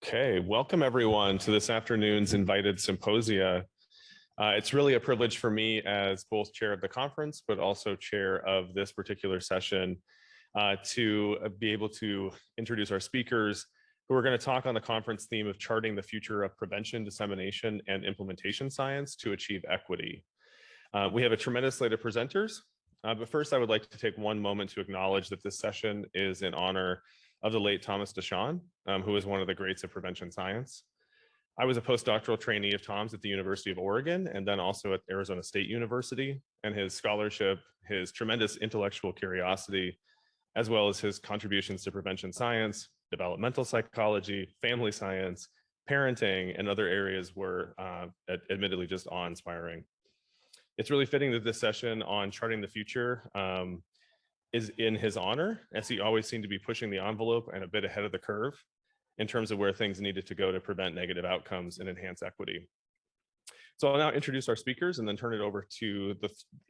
Okay, welcome everyone to this afternoon's invited symposia. It's really a privilege for me as both chair of the conference, but also chair of this particular session to be able to introduce our speakers who are going to talk on the conference theme of charting the future of prevention, dissemination, and implementation science to achieve equity. We have a tremendous slate of presenters, but first I would like to take one moment to acknowledge that this session is in honor of the late Thomas DeShawn, who was one of the greats of prevention science. I was a postdoctoral trainee of Tom's at the University of Oregon and then also at Arizona State University, and his scholarship, his tremendous intellectual curiosity, as well as his contributions to prevention science, developmental psychology, family science, parenting, and other areas were admittedly just awe-inspiring. It's really fitting that this session on charting the future is in his honor, as he always seemed to be pushing the envelope and a bit ahead of the curve in terms of where things needed to go to prevent negative outcomes and enhance equity. So I'll now introduce our speakers and then turn it over to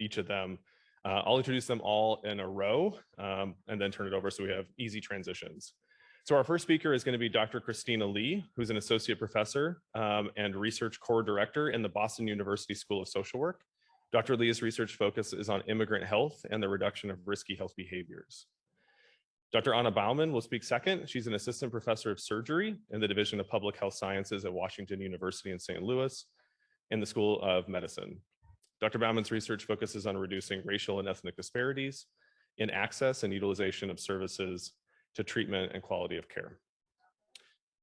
each of them. I'll introduce them all in a row and then turn it over so we have easy transitions. So our first speaker is going to be Dr. Christina Lee, who's an associate professor and research core director in the Boston University School of Social Work. Dr. Lee's research focus is on immigrant health and the reduction of risky health behaviors. Dr. Anna Baumann will speak second. She's an assistant professor of surgery in the Division of Public Health Sciences at Washington University in St. Louis in the School of Medicine. Dr. Baumann's research focuses on reducing racial and ethnic disparities in access and utilization of services to treatment and quality of care.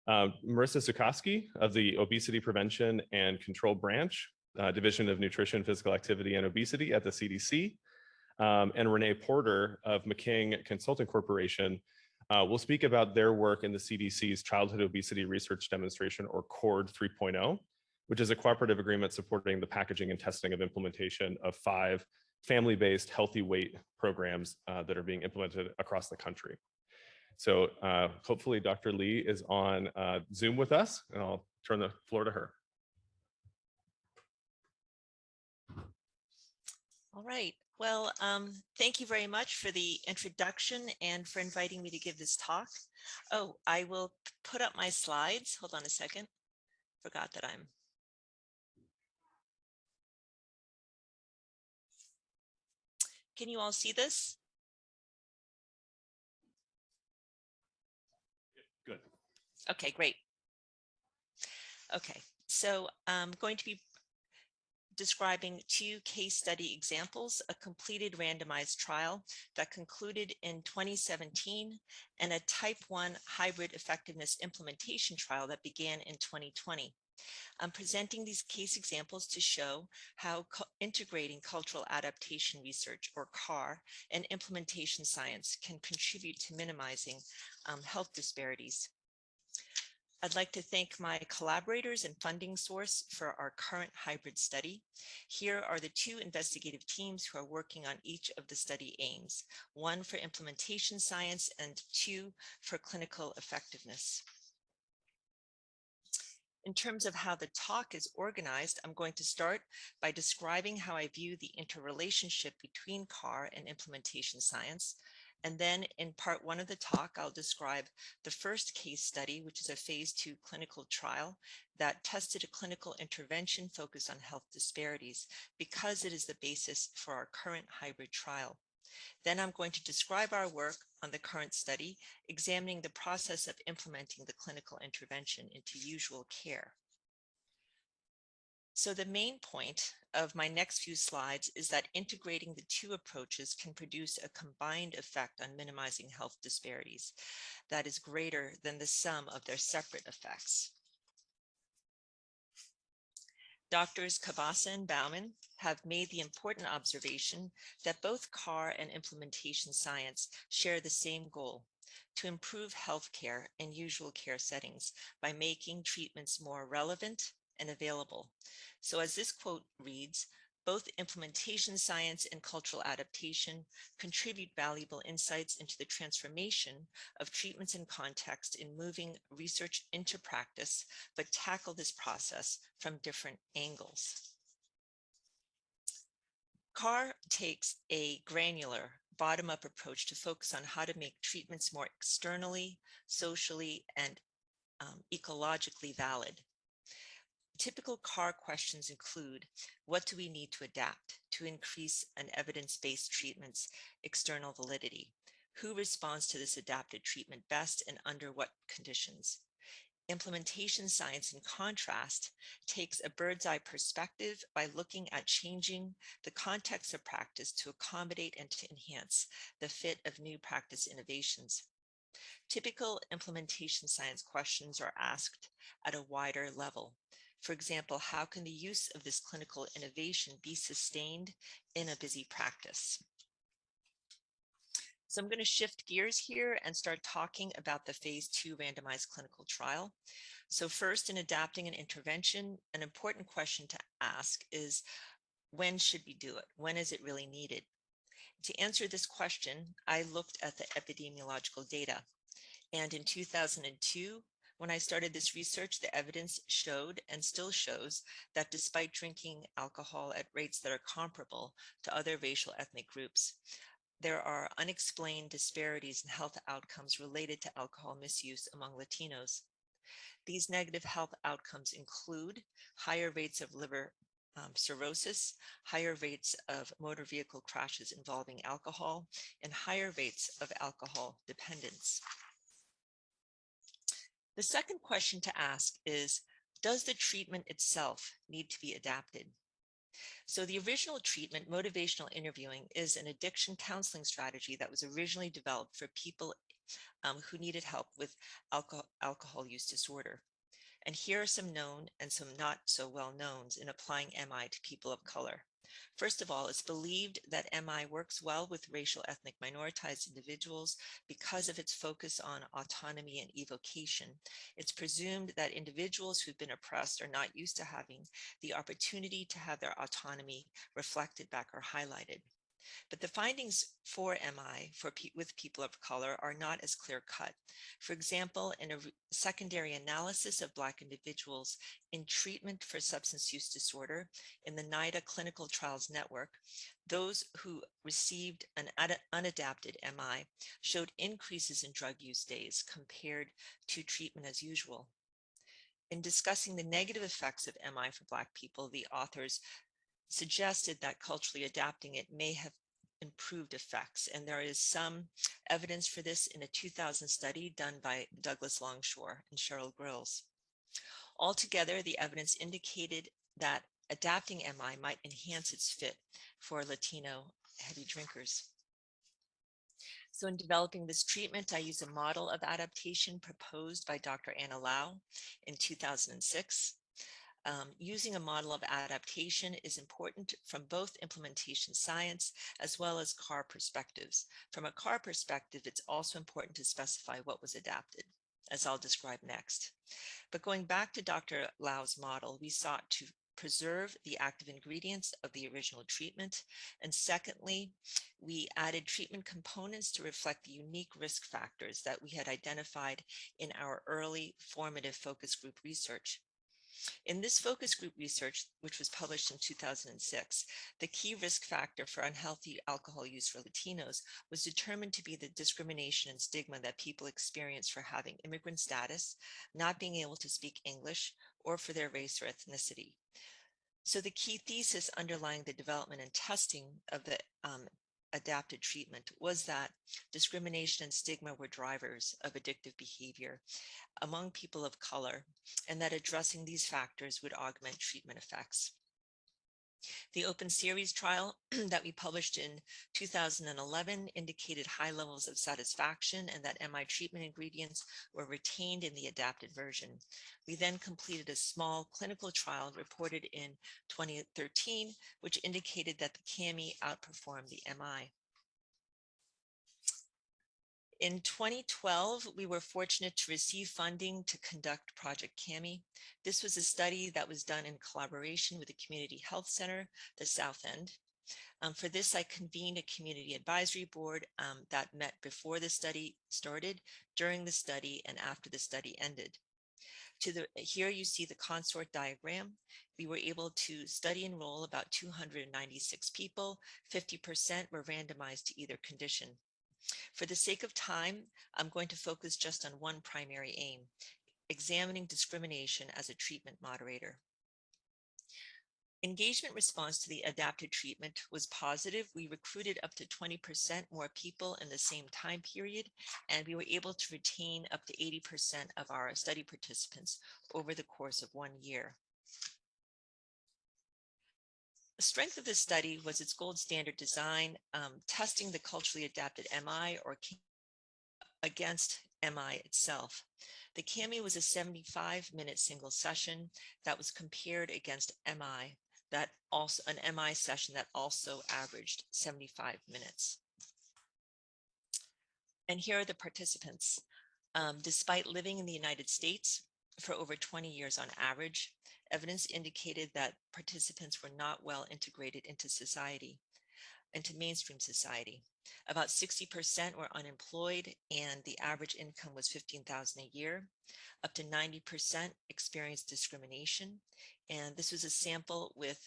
Marissa Sucosky of the Obesity Prevention and Control Branch, Division of Nutrition, Physical Activity, and Obesity at the CDC, and Renee Porter of McKing Consulting Corporation will speak about their work in the CDC's Childhood Obesity Research Demonstration, or CORD 3.0, which is a cooperative agreement supporting the packaging and testing of implementation of 5 family-based healthy weight programs that are being implemented across the country. So hopefully Dr. Lee is on Zoom with us, and I'll turn the floor to her. All right. Well, thank you very much for the introduction and for inviting me to give this talk. Oh, I will put up my slides. Hold on a second. Forgot that I'm. Can you all see this? Good. Okay, great. Okay, so I'm going to be describing 2 case study examples, a completed randomized trial that concluded in 2017 and a type 1 hybrid effectiveness implementation trial that began in 2020. I'm presenting these case examples to show how integrating cultural adaptation research, or CAR, and implementation science can contribute to minimizing health disparities. I'd like to thank my collaborators and funding source for our current hybrid study. Here are the 2 investigative teams who are working on each of the study aims, 1 for implementation science and 2 for clinical effectiveness. In terms of how the talk is organized, I'm going to start by describing how I view the interrelationship between CAR and implementation science. And then in part 1 of the talk, I'll describe the first case study, which is a phase 2 clinical trial that tested a clinical intervention focused on health disparities because it is the basis for our current hybrid trial. Then I'm going to describe our work on the current study, examining the process of implementing the clinical intervention into usual care. So the main point of my next few slides is that integrating the 2 approaches can produce a combined effect on minimizing health disparities that is greater than the sum of their separate effects. Doctors Cabasa and Baumann have made the important observation that both CAR and implementation science share the same goal: to improve healthcare in usual care settings by making treatments more relevant and available. So as this quote reads, both implementation science and cultural adaptation contribute valuable insights into the transformation of treatments and context in moving research into practice, but tackle this process from different angles. CAR takes a granular, bottom-up approach to focus on how to make treatments more externally, socially, and ecologically valid. Typical CAR questions include, what do we need to adapt to increase an evidence-based treatment's external validity? Who responds to this adapted treatment best and under what conditions? Implementation science, in contrast, takes a bird's eye perspective by looking at changing the context of practice to accommodate and to enhance the fit of new practice innovations. Typical implementation science questions are asked at a wider level. For example, how can the use of this clinical innovation be sustained in a busy practice? So I'm going to shift gears here and start talking about the phase 2 randomized clinical trial. So first, in adapting an intervention, an important question to ask is, when should we do it? When is it really needed? To answer this question, I looked at the epidemiological data. And in 2002, when I started this research, the evidence showed and still shows that despite drinking alcohol at rates that are comparable to other racial ethnic groups, there are unexplained disparities in health outcomes related to alcohol misuse among Latinos. These negative health outcomes include higher rates of liver cirrhosis, higher rates of motor vehicle crashes involving alcohol, and higher rates of alcohol dependence. The second question to ask is, does the treatment itself need to be adapted? So the original treatment, motivational interviewing, is an addiction counseling strategy that was originally developed for people who needed help with alcohol use disorder. And here are some known and some not so well knowns in applying MI to people of color. First of all, it's believed that MI works well with racial ethnic minoritized individuals because of its focus on autonomy and evocation. It's presumed that individuals who've been oppressed are not used to having the opportunity to have their autonomy reflected back or highlighted. But the findings for MI with people of color are not as clear-cut. For example, in a secondary analysis of Black individuals in treatment for substance use disorder in the NIDA Clinical Trials Network, those who received an unadapted MI showed increases in drug use days compared to treatment as usual. In discussing the negative effects of MI for Black people, the authors suggested that culturally adapting it may have improved effects. And there is some evidence for this in a 2000 study done by Douglas Longshore and Cheryl Grills. Altogether, the evidence indicated that adapting MI might enhance its fit for Latino heavy drinkers. So in developing this treatment, I use a model of adaptation proposed by Dr. Anna Lau in 2006. Using a model of adaptation is important from both implementation science as well as CAR perspectives. From a CAR perspective, it's also important to specify what was adapted, as I'll describe next. But going back to Dr. Lau's model, we sought to preserve the active ingredients of the original treatment. And secondly, we added treatment components to reflect the unique risk factors that we had identified in our early formative focus group research. In this focus group research, which was published in 2006, the key risk factor for unhealthy alcohol use for Latinos was determined to be the discrimination and stigma that people experience for having immigrant status, not being able to speak English, or for their race or ethnicity. So the key thesis underlying the development and testing of the adapted treatment was that discrimination and stigma were drivers of addictive behavior among people of color, and that addressing these factors would augment treatment effects. The open series trial that we published in 2011 indicated high levels of satisfaction and that MI treatment ingredients were retained in the adapted version. We then completed a small clinical trial reported in 2013, which indicated that the CAMI outperformed the MI. In 2012, we were fortunate to receive funding to conduct Project CAMI. This was a study that was done in collaboration with the Community Health Center, the South End. For this, I convened a community advisory board that met before the study started, during the study, and after the study ended. Here you see the consort diagram. We were able to study enroll about 296 people. 50% were randomized to either condition. For the sake of time, I'm going to focus just on one primary aim, examining discrimination as a treatment moderator. Engagement response to the adapted treatment was positive. We recruited up to 20% more people in the same time period, and we were able to retain up to 80% of our study participants over the course of 1 year. The strength of this study was its gold standard design, testing the culturally adapted MI or against MI itself. The CAMI was a 75-minute single session that was compared against MI, that also an MI session that also averaged 75 minutes. And here are the participants. Despite living in the United States for over 20 years on average, evidence indicated that participants were not well integrated into society, into mainstream society. About 60% were unemployed, and the average income was $15,000 a year. Up to 90% experienced discrimination, and this was a sample with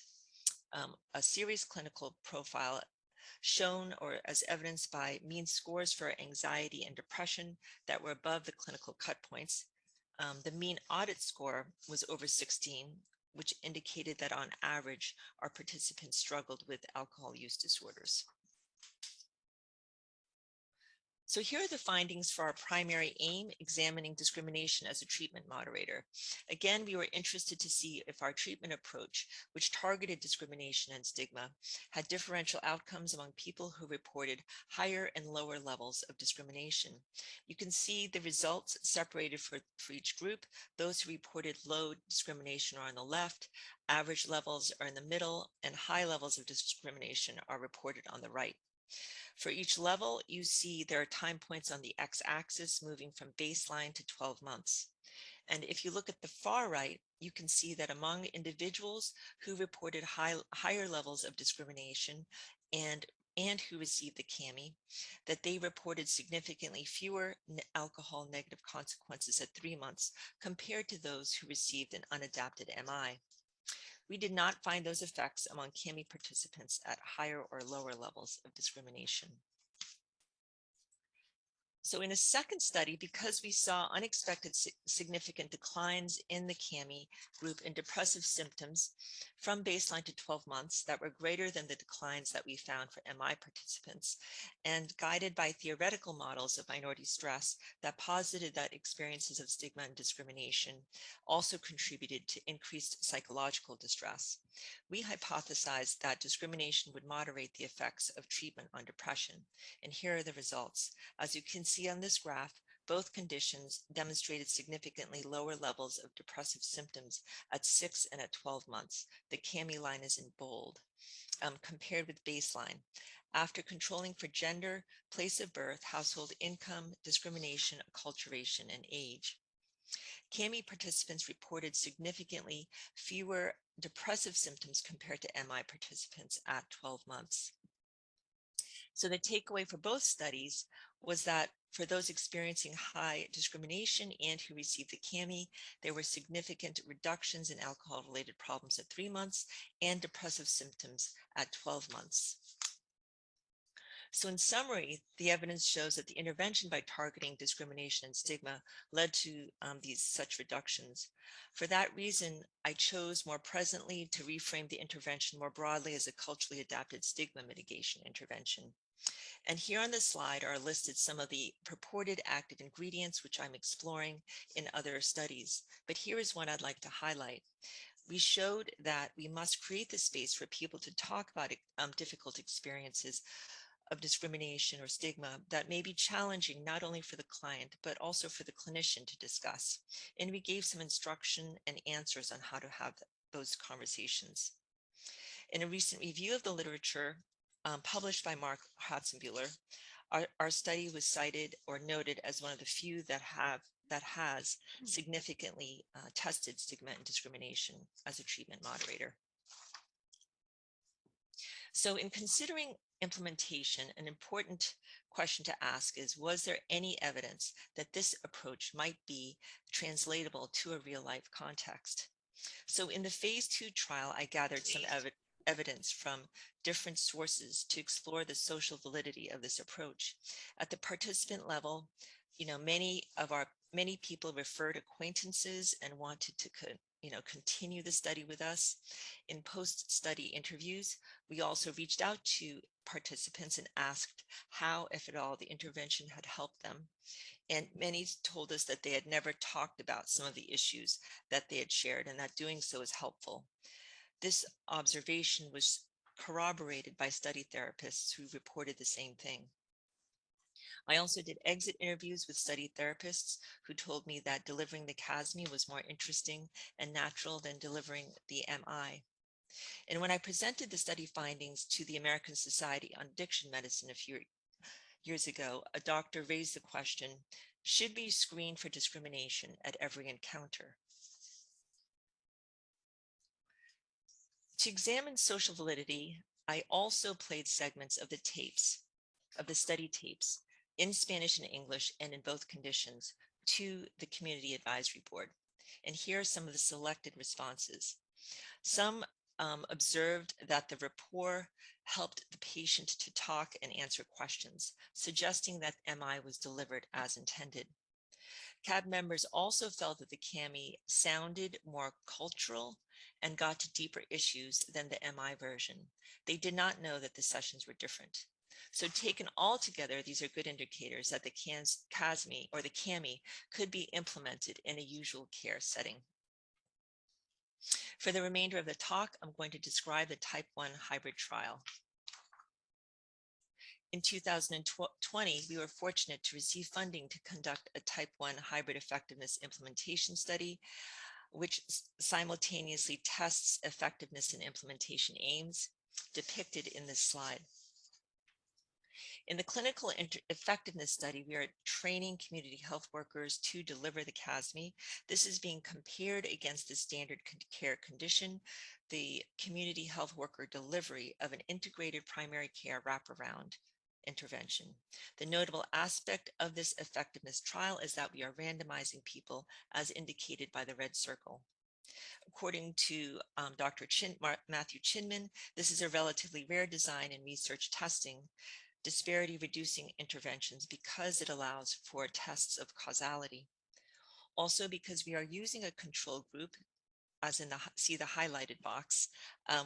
a serious clinical profile shown or as evidenced by mean scores for anxiety and depression that were above the clinical cut points. The mean audit score was over 16, which indicated that on average, our participants struggled with alcohol use disorders. So here are the findings for our primary aim, examining discrimination as a treatment moderator. Again, we were interested to see if our treatment approach, which targeted discrimination and stigma, had differential outcomes among people who reported higher and lower levels of discrimination. You can see the results separated for each group. Those who reported low discrimination are on the left, average levels are in the middle, and high levels of discrimination are reported on the right. For each level, you see there are time points on the x-axis moving from baseline to 12 months. And if you look at the far right, you can see that among individuals who reported higher levels of discrimination and who received the CAMI, that they reported significantly fewer alcohol negative consequences at 3 months compared to those who received an unadapted MI. We did not find those effects among CAMI participants at higher or lower levels of discrimination. So in a second study, because we saw unexpected significant declines in the CAMI group in depressive symptoms from baseline to 12 months that were greater than the declines that we found for MI participants, and guided by theoretical models of minority stress that posited that experiences of stigma and discrimination also contributed to increased psychological distress, we hypothesized that discrimination would moderate the effects of treatment on depression. And here are the results. As you can see on this graph, both conditions demonstrated significantly lower levels of depressive symptoms at 6 and at 12 months. The CAMI line is in bold, compared with baseline. After controlling for gender, place of birth, household income, discrimination, acculturation, and age. CAMI participants reported significantly fewer depressive symptoms compared to MI participants at 12 months. So the takeaway for both studies was that for those experiencing high discrimination and who received the CAMI, there were significant reductions in alcohol-related problems at 3 months and depressive symptoms at 12 months. So in summary, the evidence shows that the intervention by targeting discrimination and stigma led to such reductions. For that reason, I chose more presently to reframe the intervention more broadly as a culturally adapted stigma mitigation intervention. And here on this slide are listed some of the purported active ingredients which I'm exploring in other studies. But here is one I'd like to highlight. We showed that we must create the space for people to talk about difficult experiences of discrimination or stigma that may be challenging not only for the client, but also for the clinician to discuss. And we gave some instruction and answers on how to have those conversations. In a recent review of the literature published by Mark Hatzenbuehler, our study was cited or noted as one of the few that has significantly tested stigma and discrimination as a treatment moderator. So in considering implementation, an important question to ask is, was there any evidence that this approach might be translatable to a real-life context? So in the phase 2 trial, I gathered some evidence from different sources to explore the social validity of this approach. At the participant level, many of our Many people referred acquaintances and wanted to continue the study with us. In post-study interviews, we also reached out to participants and asked how, if at all, the intervention had helped them. And many told us that they had never talked about some of the issues that they had shared, and that doing so is helpful. This observation was corroborated by study therapists who reported the same thing. I also did exit interviews with study therapists who told me that delivering the CASME was more interesting and natural than delivering the MI. And when I presented the study findings to the American Society on Addiction Medicine a few years ago, a doctor raised the question, should we screen for discrimination at every encounter? To examine social validity, I also played segments of the study tapes, in Spanish and English and in both conditions, to the Community Advisory Board. And here are some of the selected responses. Some observed that the rapport helped the patient to talk and answer questions, suggesting that MI was delivered as intended. CAB members also felt that the CAMI sounded more cultural and got to deeper issues than the MI version. They did not know that the sessions were different. So taken all together, these are good indicators that the CASME or the CAMI could be implemented in a usual care setting. For the remainder of the talk, I'm going to describe the type 1 hybrid trial. In 2020, we were fortunate to receive funding to conduct a type 1 hybrid effectiveness implementation study, which simultaneously tests effectiveness and implementation aims depicted in this slide. In the clinical effectiveness study, we are training community health workers to deliver the CASME. This is being compared against the standard care condition, the community health worker delivery of an integrated primary care wraparound intervention. The notable aspect of this effectiveness trial is that we are randomizing people as indicated by the red circle. According to Dr. Matthew Chinman, this is a relatively rare design in research testing disparity reducing interventions because it allows for tests of causality. Also because we are using a control group, as in see the highlighted box,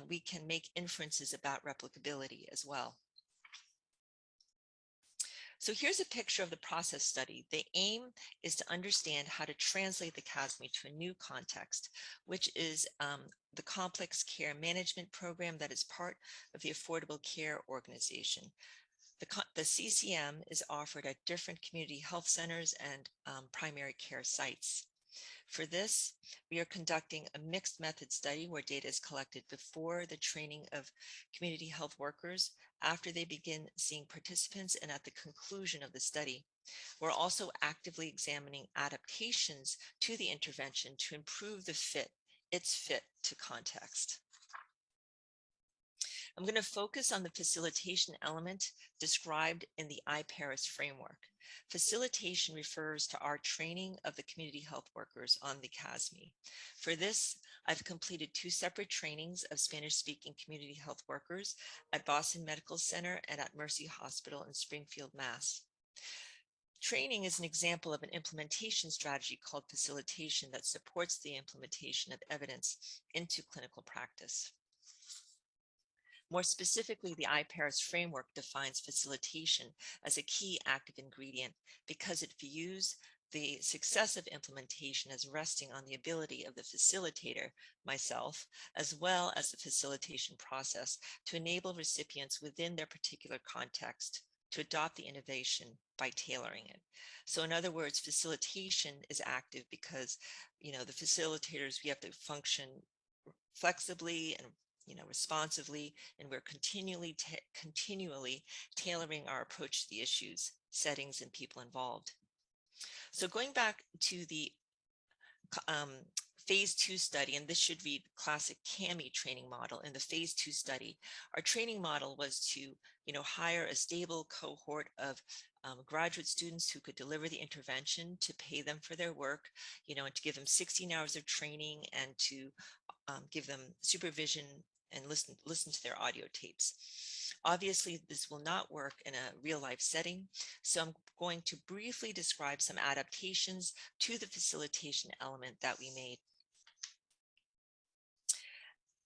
we can make inferences about replicability as well. So here's a picture of the process study. The aim is to understand how to translate the CASME to a new context, which is the complex care management program that is part of the Affordable Care Organization. The CCM is offered at different community health centers and primary care sites. For this, we are conducting a mixed method study where data is collected before the training of community health workers, after they begin seeing participants, and at the conclusion of the study. We're also actively examining adaptations to the intervention to improve its fit to context. I'm going to focus on the facilitation element described in the IPARIS framework. Facilitation refers to our training of the community health workers on the CASME. For this, I've completed 2 separate trainings of Spanish-speaking community health workers at Boston Medical Center and at Mercy Hospital in Springfield, Mass. Training is an example of an implementation strategy called facilitation that supports the implementation of evidence into clinical practice. More specifically, the IPARIS framework defines facilitation as a key active ingredient because it views the success of implementation as resting on the ability of the facilitator, myself, as well as the facilitation process to enable recipients within their particular context to adopt the innovation by tailoring it. So in other words, facilitation is active because, the facilitators, we have to function flexibly and responsively, and we're continually tailoring our approach to the issues, settings, and people involved. So going back to the phase 2 study, and this should read classic CAMI training model. In the phase 2 study, our training model was to hire a stable cohort of graduate students who could deliver the intervention, to pay them for their work, and to give them 16 hours of training and to give them supervision and listen to their audio tapes. Obviously, this will not work in a real life setting, so I'm going to briefly describe some adaptations to the facilitation element that we made.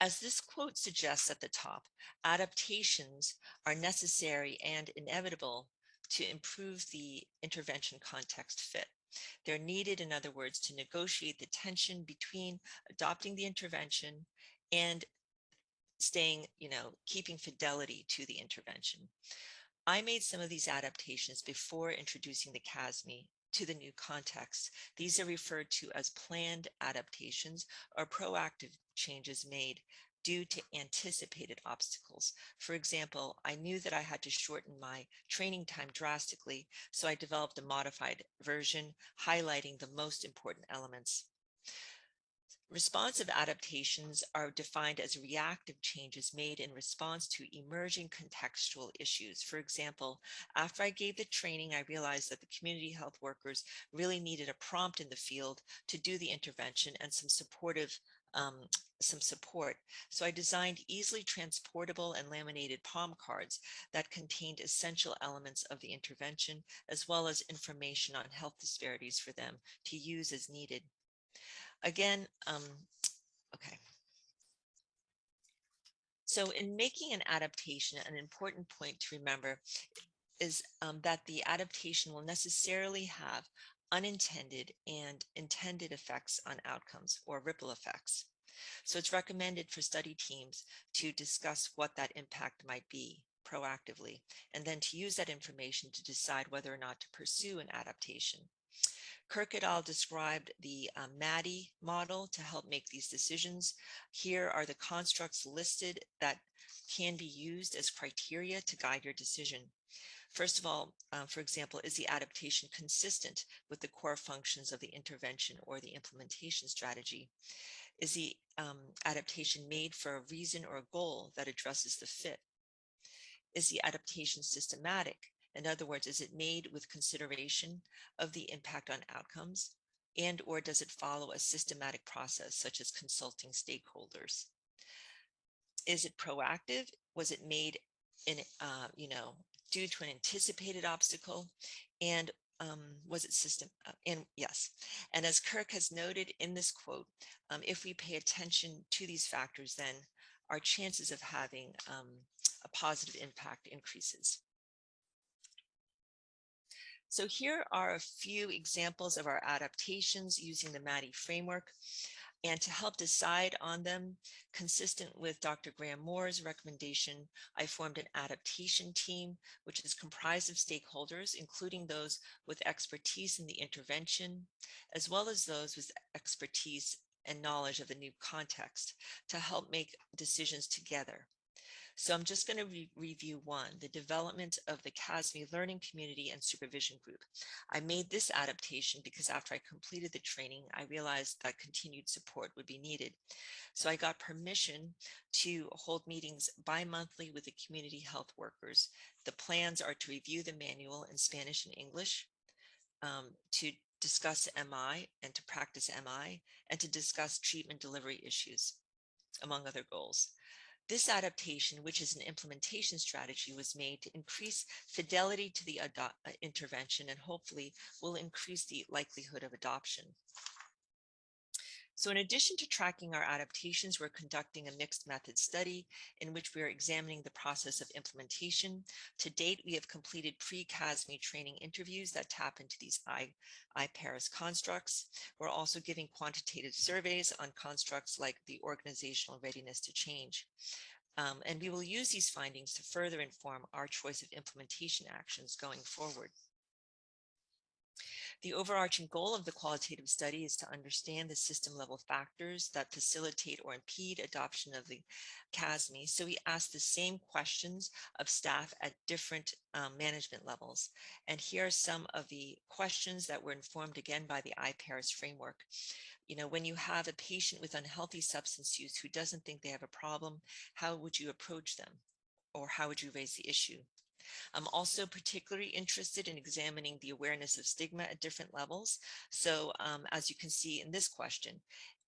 As this quote suggests at the top, adaptations are necessary and inevitable to improve the intervention context fit. They're needed, in other words, to negotiate the tension between adopting the intervention and staying, keeping fidelity to the intervention. I made some of these adaptations before introducing the CASME to the new context. These are referred to as planned adaptations or proactive changes made due to anticipated obstacles. For example, I knew that I had to shorten my training time drastically, so I developed a modified version highlighting the most important elements. Responsive adaptations are defined as reactive changes made in response to emerging contextual issues. For example, after I gave the training, I realized that the community health workers really needed a prompt in the field to do the intervention and some support. So I designed easily transportable and laminated palm cards that contained essential elements of the intervention, as well as information on health disparities for them to use as needed. Again, okay. So in making an adaptation, an important point to remember is that the adaptation will necessarily have unintended and intended effects on outcomes or ripple effects. So it's recommended for study teams to discuss what that impact might be proactively, and then to use that information to decide whether or not to pursue an adaptation. Kirk et al. Described the MADI model to help make these decisions. Here are the constructs listed that can be used as criteria to guide your decision. First of all, for example, is the adaptation consistent with the core functions of the intervention or the implementation strategy? Is the adaptation made for a reason or a goal that addresses the fit? Is the adaptation systematic? In other words, is it made with consideration of the impact on outcomes, and or does it follow a systematic process such as consulting stakeholders? Is it proactive? Was it made in, due to an anticipated obstacle? And was it system? And yes, and as Kirk has noted in this quote, if we pay attention to these factors, then our chances of having a positive impact increases. So here are a few examples of our adaptations using the MADI framework. And to help decide on them, consistent with Dr. Graham Moore's recommendation, I formed an adaptation team, which is comprised of stakeholders, including those with expertise in the intervention, as well as those with expertise and knowledge of the new context to help make decisions together. So I'm just going to review one, the development of the CASME learning community and supervision group. I made this adaptation because after I completed the training, I realized that continued support would be needed. So I got permission to hold meetings bi-monthly with the community health workers. The plans are to review the manual in Spanish and English, to discuss MI and to practice MI, and to discuss treatment delivery issues, among other goals. This adaptation, which is an implementation strategy, was made to increase fidelity to the intervention and hopefully will increase the likelihood of adoption. So in addition to tracking our adaptations, we're conducting a mixed method study in which we are examining the process of implementation. To date, we have completed pre-CASME training interviews that tap into these IPARIS constructs. We're also giving quantitative surveys on constructs like the organizational readiness to change. And we will use these findings to further inform our choice of implementation actions going forward. The overarching goal of the qualitative study is to understand the system level factors that facilitate or impede adoption of the CASME. So we ask the same questions of staff at different management levels. And here are some of the questions that were informed again by the IPARIS framework. When you have a patient with unhealthy substance use who doesn't think they have a problem, how would you approach them? Or how would you raise the issue? I'm also particularly interested in examining the awareness of stigma at different levels. So as you can see in this question,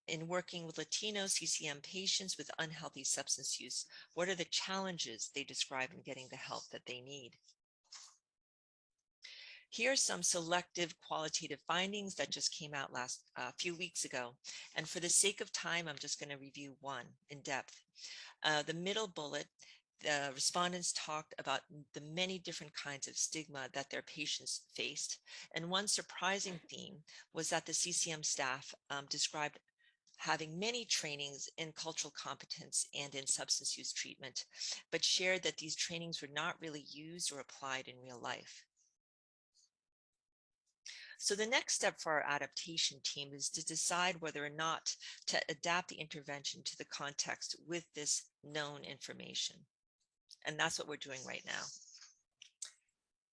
in working with Latino CCM patients with unhealthy substance use? What are the challenges they describe in getting the help that they need? Here are some selective qualitative findings that just came out a few weeks ago. And for the sake of time, I'm just going to review one in depth. The middle bullet, the respondents talked about the many different kinds of stigma that their patients faced. And one surprising theme was that the CCM staff described having many trainings in cultural competence and in substance use treatment, but shared that these trainings were not really used or applied in real life. So the next step for our adaptation team is to decide whether or not to adapt the intervention to the context with this known information. And that's what we're doing right now.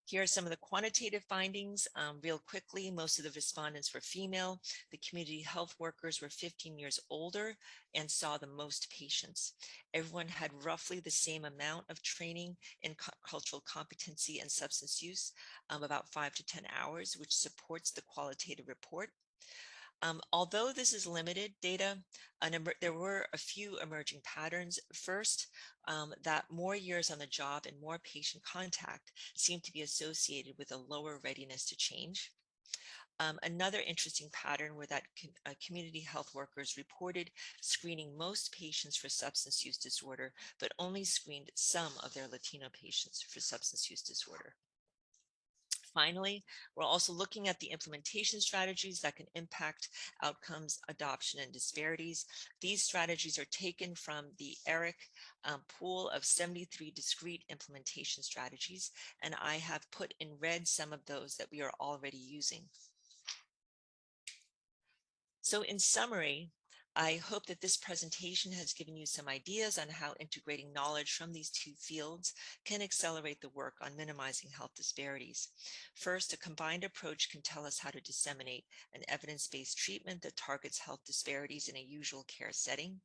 Here are some of the quantitative findings. Real quickly, most of the respondents were female. The community health workers were 15 years older and saw the most patients. Everyone had roughly the same amount of training in cultural competency and substance use, about 5 to 10 hours, which supports the qualitative report. Although this is limited data, there were a few emerging patterns. First, that more years on the job and more patient contact seem to be associated with a lower readiness to change. Another interesting pattern were that community health workers reported screening most patients for substance use disorder, but only screened some of their Latino patients for substance use disorder. Finally, we're also looking at the implementation strategies that can impact outcomes, adoption, and disparities. These strategies are taken from the ERIC pool of 73 discrete implementation strategies, and I have put in red some of those that we are already using. So in summary, I hope that this presentation has given you some ideas on how integrating knowledge from these two fields can accelerate the work on minimizing health disparities. First, a combined approach can tell us how to disseminate an evidence-based treatment that targets health disparities in a usual care setting.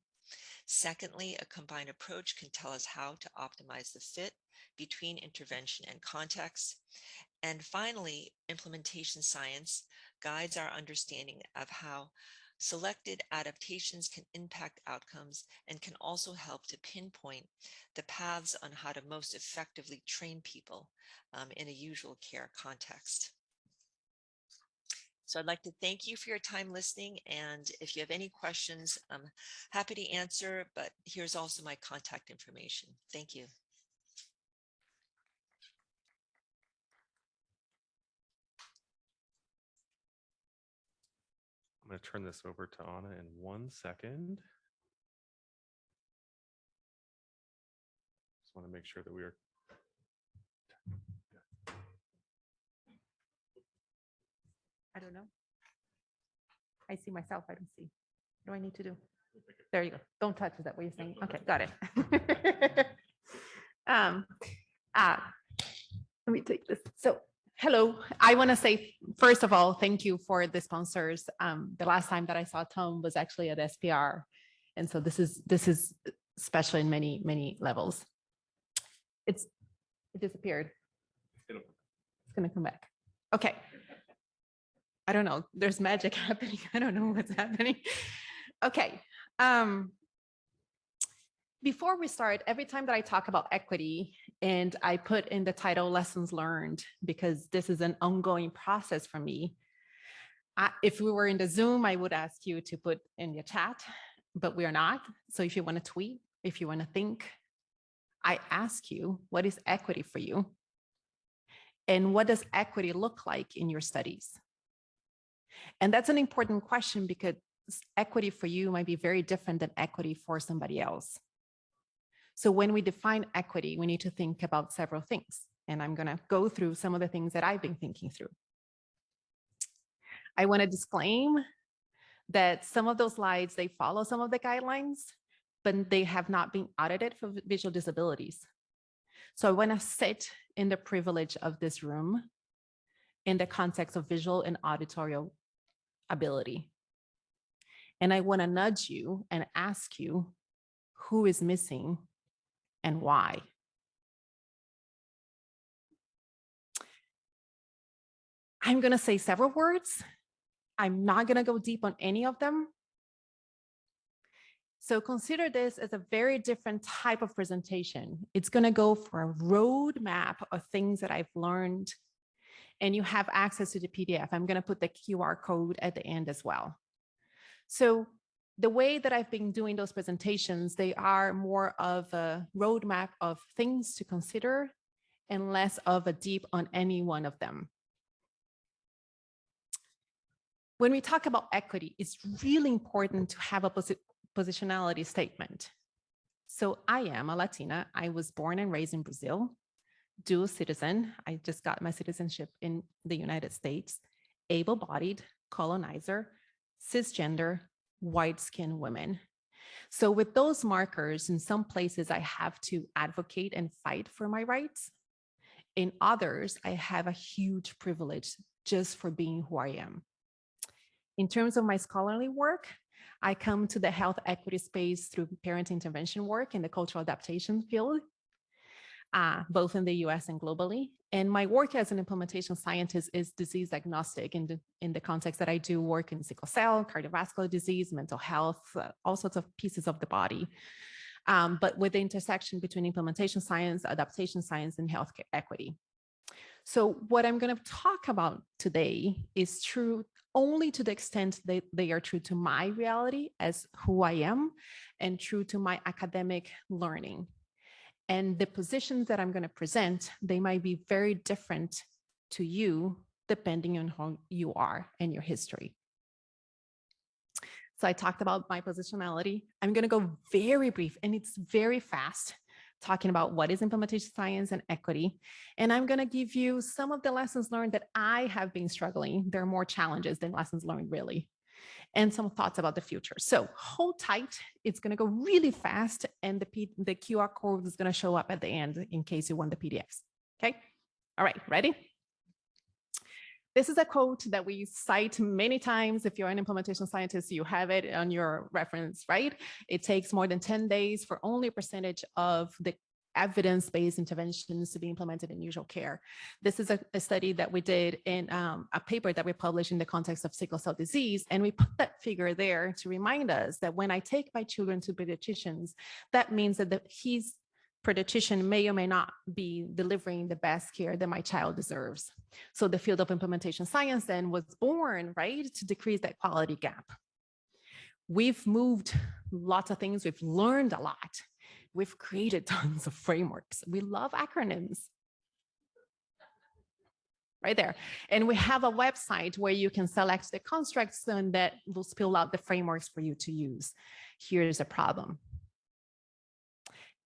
Secondly, a combined approach can tell us how to optimize the fit between intervention and context. And finally, implementation science guides our understanding of how selected adaptations can impact outcomes and can also help to pinpoint the paths on how to most effectively train people in a usual care context. So I'd like to thank you for your time listening, and if you have any questions, I'm happy to answer, but here's also my contact information. Thank you. I'm going to turn this over to Anna in 1 second. Just want to make sure that we are. I don't know. I see myself. I don't see. What do I need to do? There you go. Don't touch. Is that what you're saying? Okay, got it. Let me take this. So, hello. I want to say, first of all, thank you for the sponsors. The last time that I saw Tom was actually at SPR. And so this is special in many levels. It disappeared. It's going to come back. Okay. I don't know. There's magic happening. I don't know what's happening. Okay. Before we start, every time that I talk about equity and I put in the title lessons learned, because this is an ongoing process for me. If we were in the Zoom, I would ask you to put in your chat, but we are not. So if you want to tweet, if you want to think, I ask you, what is equity for you? And what does equity look like in your studies? And that's an important question because equity for you might be very different than equity for somebody else. So when we define equity, we need to think about several things. And I'm going to go through some of the things that I've been thinking through. I want to disclaim that some of those slides, they follow some of the guidelines, but they have not been audited for visual disabilities. So I want to sit in the privilege of this room in the context of visual and auditory ability. And I want to nudge you and ask you who is missing and why. I'm going to say several words. I'm not going to go deep on any of them, So consider this as a very different type of presentation. It's going to go for a roadmap of things that I've learned, and you have access to the PDF. I'm going to put the QR code at the end as well. So the way that I've been doing those presentations, they are more of a roadmap of things to consider and less of a deep on any one of them. When we talk about equity, it's really important to have a positionality statement. So I am a Latina. I was born and raised in Brazil, dual citizen. I just got my citizenship in the United States, able-bodied, colonizer, cisgender, white-skinned women. So with those markers, in some places I have to advocate and fight for my rights. In others, I have a huge privilege just for being who I am. In terms of my scholarly work, I come to the health equity space through parent intervention work in the cultural adaptation field, both in the US and globally. And my work as an implementation scientist is disease agnostic in the context that I do work in sickle cell, cardiovascular disease, mental health, all sorts of pieces of the body. But with the intersection between implementation science, adaptation science, and healthcare equity. So what I'm going to talk about today is true only to the extent that they are true to my reality as who I am and true to my academic learning. And the positions that I'm going to present, they might be very different to you depending on who you are and your history. So I talked about my positionality. I'm going to go very brief, and it's very fast, talking about what is implementation science and equity. And I'm going to give you some of the lessons learned that I have been struggling. There are more challenges than lessons learned, really, and some thoughts about the future. So hold tight. It's going to go really fast, and the QR code is going to show up at the end in case you want the PDFs. Okay. All right. Ready? This is a quote that we cite many times. If you're an implementation scientist, you have it on your reference, right? It takes more than 10 days for only a percentage of the evidence-based interventions to be implemented in usual care. This is a study that we did in a paper that we published in the context of sickle cell disease. And we put that figure there to remind us that when I take my children to pediatricians, that means that his pediatrician may or may not be delivering the best care that my child deserves. So the field of implementation science then was born, right, to decrease that quality gap. We've moved lots of things. We've learned a lot. We've created tons of frameworks. We love acronyms. Right there. And we have a website where you can select the constructs and that will spill out the frameworks for you to use. Here's a problem.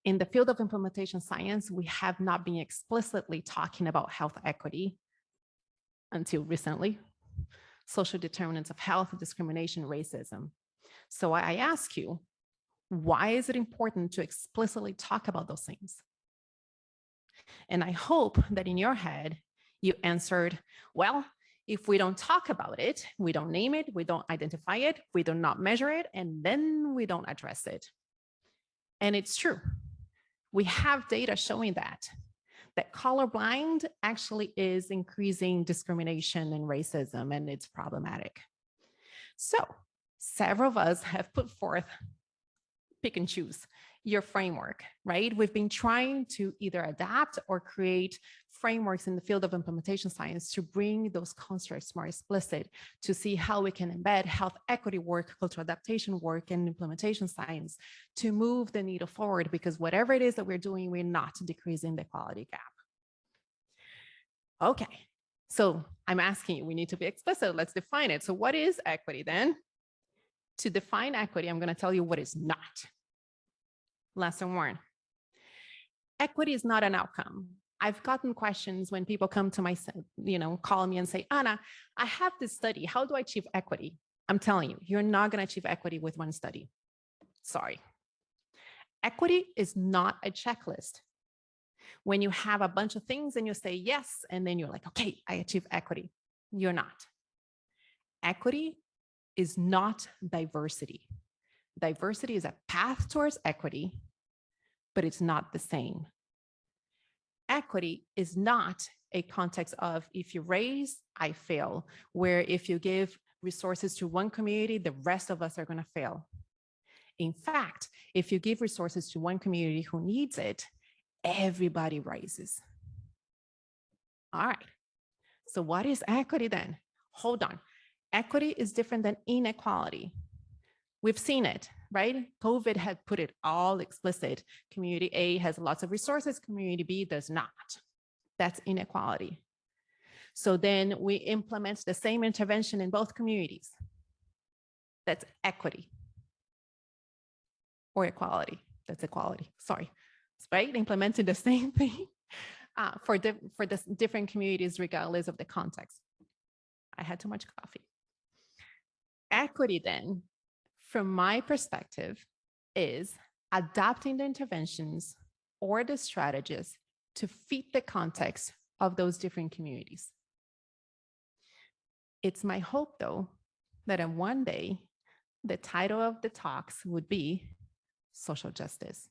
In the field of implementation science, we have not been explicitly talking about health equity until recently, social determinants of health, discrimination, racism. So I ask you, why is it important to explicitly talk about those things? And I hope that in your head, you answered, well, if we don't talk about it, we don't name it, we don't identify it, we do not measure it, and then we don't address it. And it's true. We have data showing that colorblind actually is increasing discrimination and racism, and it's problematic. So several of us have put forth, pick and choose your framework, right? We've been trying to either adapt or create frameworks in the field of implementation science to bring those constructs more explicit, to see how we can embed health equity work, cultural adaptation work, and implementation science to move the needle forward, because whatever it is that we're doing, we're not decreasing the quality gap. Okay, so I'm asking you, we need to be explicit. Let's define it. So what is equity then? To define equity, I'm going to tell you what is not. Lesson 1. Equity is not an outcome. I've gotten questions when people come to my, call me and say, Anna, I have this study. How do I achieve equity? I'm telling you, you're not going to achieve equity with one study. Sorry. Equity is not a checklist. When you have a bunch of things and you say yes, and then you're like, okay, I achieve equity. You're not. Equity is not diversity. Diversity is a path towards equity, but it's not the same. Equity is not a context of if you raise, I fail, where if you give resources to one community, the rest of us are going to fail. In fact, if you give resources to one community who needs it, everybody rises. All right. So what is equity then? Hold on. Equity is different than inequality. We've seen it, right? COVID had put it all explicit. Community A has lots of resources, community B does not. That's inequality. So then we implement the same intervention in both communities. That's equity. Or equality. That's equality. Sorry. Right? Implementing the same thing for the different communities regardless of the context. I had too much coffee. Equity then, from my perspective, is adapting the interventions or the strategies to fit the context of those different communities. It's my hope, though, that in one day, the title of the talks would be Social Justice,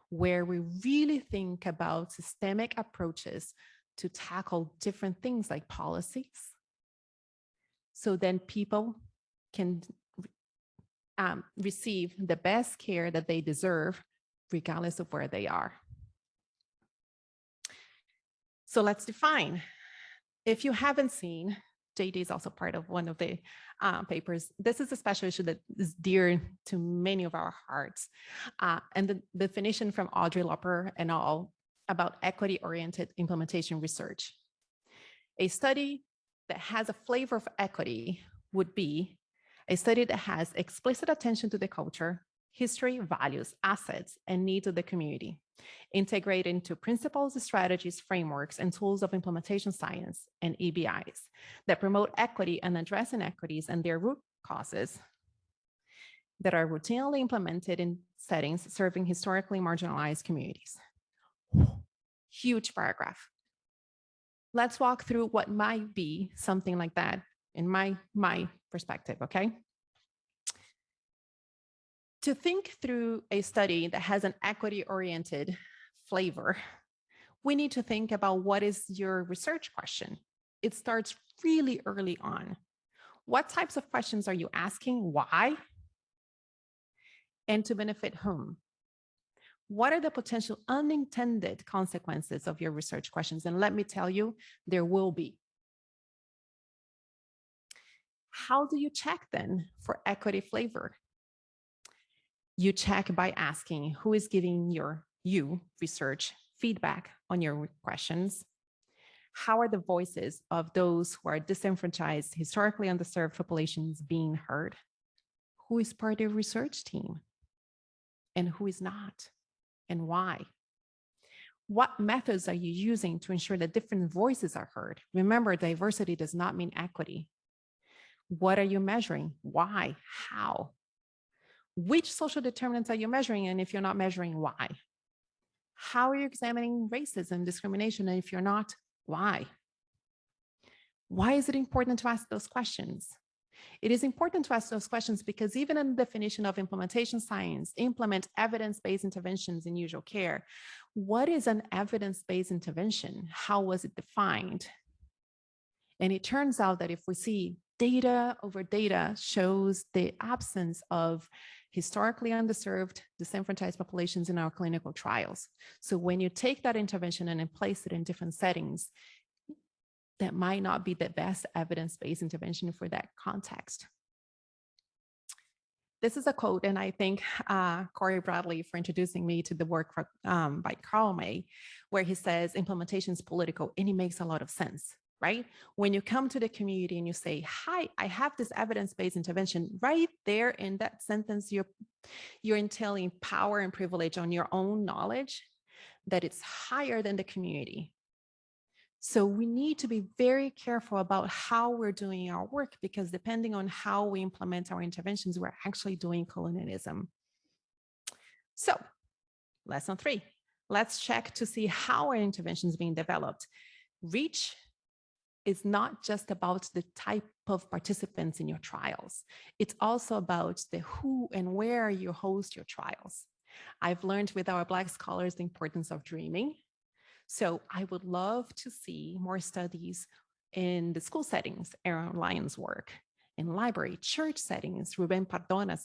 where we really think about systemic approaches to tackle different things like policies. So then people can receive the best care that they deserve, regardless of where they are. So let's define. If you haven't seen, JD is also part of one of the papers. This is a special issue that is dear to many of our hearts. And the definition from Audrey Loper et al. About equity-oriented implementation research. A study that has a flavor of equity would be a study that has explicit attention to the culture, history, values, assets, and needs of the community, integrated into principles, strategies, frameworks, and tools of implementation science and EBIs that promote equity and address inequities and their root causes that are routinely implemented in settings serving historically marginalized communities. Huge paragraph. Let's walk through what might be something like that in my perspective, okay? To think through a study that has an equity-oriented flavor, we need to think about what is your research question. It starts really early on. What types of questions are you asking? Why? And to benefit whom? What are the potential unintended consequences of your research questions? And let me tell you, there will be. How do you check then for equity flavor? You check by asking who is giving you research feedback on your questions. How are the voices of those who are disenfranchised, historically underserved populations being heard? Who is part of your research team and who is not? And why? What methods are you using to ensure that different voices are heard? Remember, diversity does not mean equity. What are you measuring? Why? How? Which social determinants are you measuring? And if you're not measuring, why? How are you examining racism, discrimination? And if you're not, why? Why is it important to ask those questions? It is important to ask those questions because even in the definition of implementation science, implement evidence-based interventions in usual care. What is an evidence-based intervention? How was it defined? And it turns out that if we see data over data shows the absence of historically underserved, disenfranchised populations in our clinical trials. So when you take that intervention and place it in different settings, that might not be the best evidence-based intervention for that context. This is a quote, and I thank Corey Bradley for introducing me to the work by Carl May, where he says implementation is political, and it makes a lot of sense, right? When you come to the community and you say, hi, I have this evidence-based intervention, right there in that sentence, you're entailing power and privilege on your own knowledge that it's higher than the community. So we need to be very careful about how we're doing our work, because depending on how we implement our interventions, we're actually doing colonialism. So lesson 3, let's check to see how our interventions being developed. Reach is not just about the type of participants in your trials. It's also about the who and where you host your trials. I've learned with our Black scholars the importance of dreaming. So I would love to see more studies in the school settings around Lyon's work in library, church settings, Ruben Parra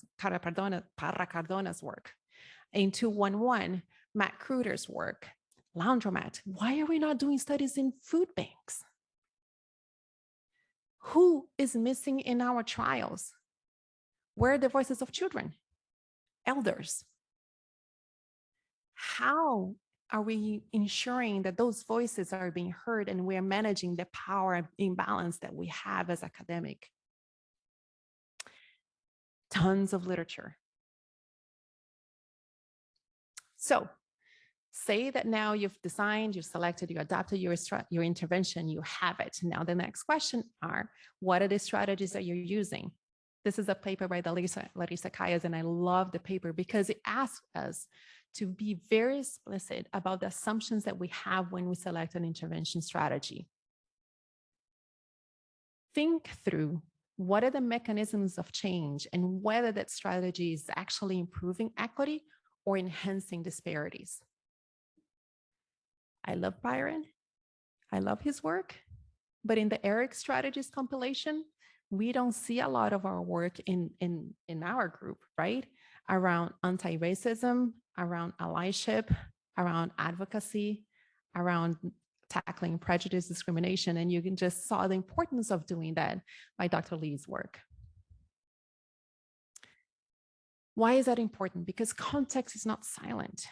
Cardona's work, in 211, Matt Kruder's work, laundromat. Why are we not doing studies in food banks? Who is missing in our trials? Where are the voices of children, elders? How are we ensuring that those voices are being heard and we're managing the power imbalance that we have as academic? Tons of literature. So say that now you've designed, you've selected, you adapted your intervention, you have it. Now the next question are, what are the strategies that you're using? This is a paper by Larissa Kayas, and I love the paper because it asks us to be very explicit about the assumptions that we have when we select an intervention strategy. Think through what are the mechanisms of change and whether that strategy is actually improving equity or enhancing disparities. I love Byron. I love his work. But in the ERIC strategies compilation, we don't see a lot of our work in our group, right? Around anti-racism, around allyship, around advocacy, around tackling prejudice, discrimination. And you can just saw the importance of doing that by Dr. Lee's work. Why is that important? Because context is not silent.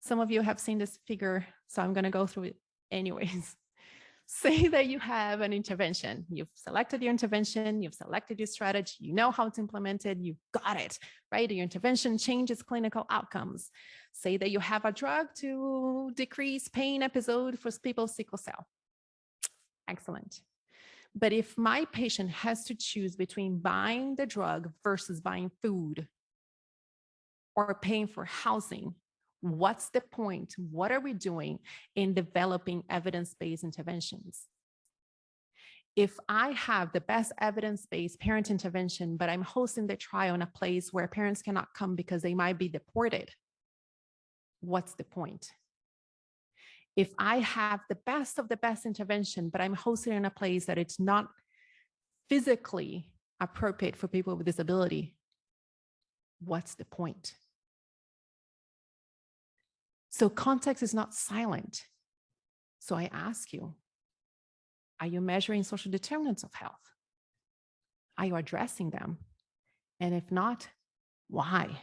Some of you have seen this figure, so I'm going to go through it anyways. Say that you have an intervention. You've selected your intervention, you've selected your strategy, you know how to implement it, you've got it, right? Your intervention changes clinical outcomes. Say that you have a drug to decrease pain episode for people with sickle cell. Excellent. But if my patient has to choose between buying the drug versus buying food or paying for housing, what's the point? What are we doing in developing evidence-based interventions? If I have the best evidence-based parent intervention, but I'm hosting the trial in a place where parents cannot come because they might be deported, what's the point? If I have the best of the best intervention, but I'm hosting in a place that it's not physically appropriate for people with disability, what's the point? So context is not silent. So I ask you, are you measuring social determinants of health? Are you addressing them? And if not, why?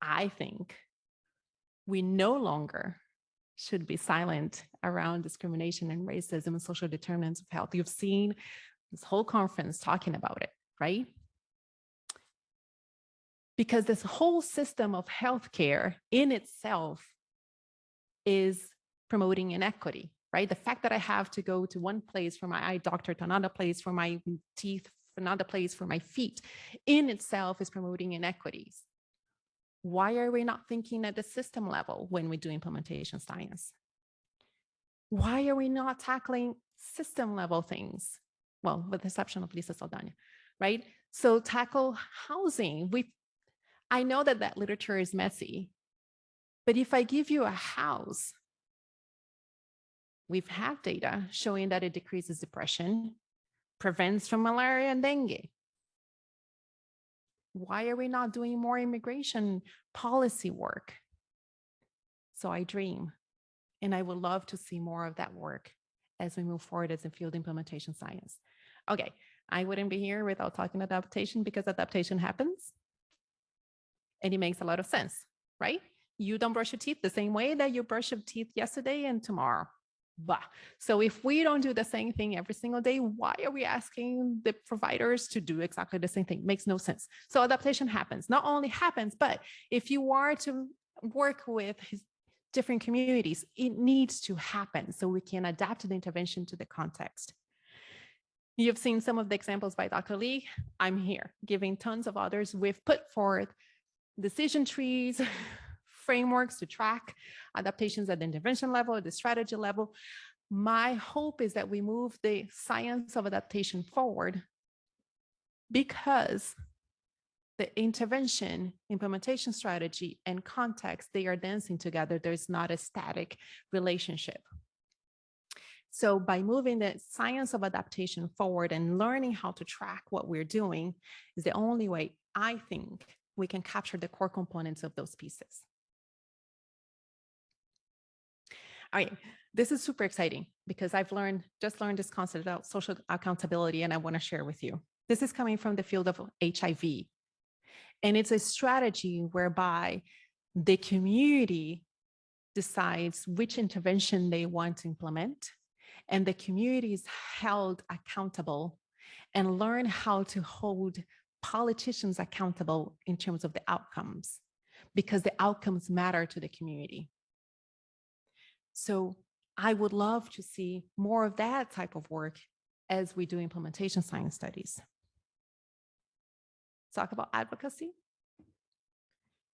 I think we no longer should be silent around discrimination and racism and social determinants of health. You've seen this whole conference talking about it, right? Because this whole system of healthcare in itself is promoting inequity, right? The fact that I have to go to one place for my eye doctor, to another place for my teeth, another place for my feet, in itself is promoting inequities. Why are we not thinking at the system level when we do implementation science? Why are we not tackling system level things? Well, with the exception of Lisa Saldana, right? So tackle housing. I know that that literature is messy, but if I give you a house, we've had data showing that it decreases depression, prevents from malaria and dengue. Why are we not doing more immigration policy work? So I dream, and I would love to see more of that work as we move forward as a field implementation science. Okay, I wouldn't be here without talking adaptation because adaptation happens. And it makes a lot of sense, right? You don't brush your teeth the same way that you brush your teeth yesterday and tomorrow. Bah. So if we don't do the same thing every single day, why are we asking the providers to do exactly the same thing? Makes no sense. So adaptation happens. Not only happens, but if you are to work with different communities, it needs to happen so we can adapt the intervention to the context. You've seen some of the examples by Dr. Lee. I'm here giving tons of others. We've put forth decision trees, frameworks to track adaptations at the intervention level, at the strategy level. My hope is that we move the science of adaptation forward because the intervention, implementation strategy, and context, they are dancing together. There's not a static relationship. So by moving the science of adaptation forward and learning how to track what we're doing is the only way I think we can capture the core components of those pieces. All right, this is super exciting because I've just learned this concept about social accountability, and I want to share with you. This is coming from the field of HIV, and it's a strategy whereby the community decides which intervention they want to implement, and the community is held accountable and learn how to hold politicians accountable in terms of the outcomes, because the outcomes matter to the community. So I would love to see more of that type of work as we do implementation science studies. Talk about advocacy,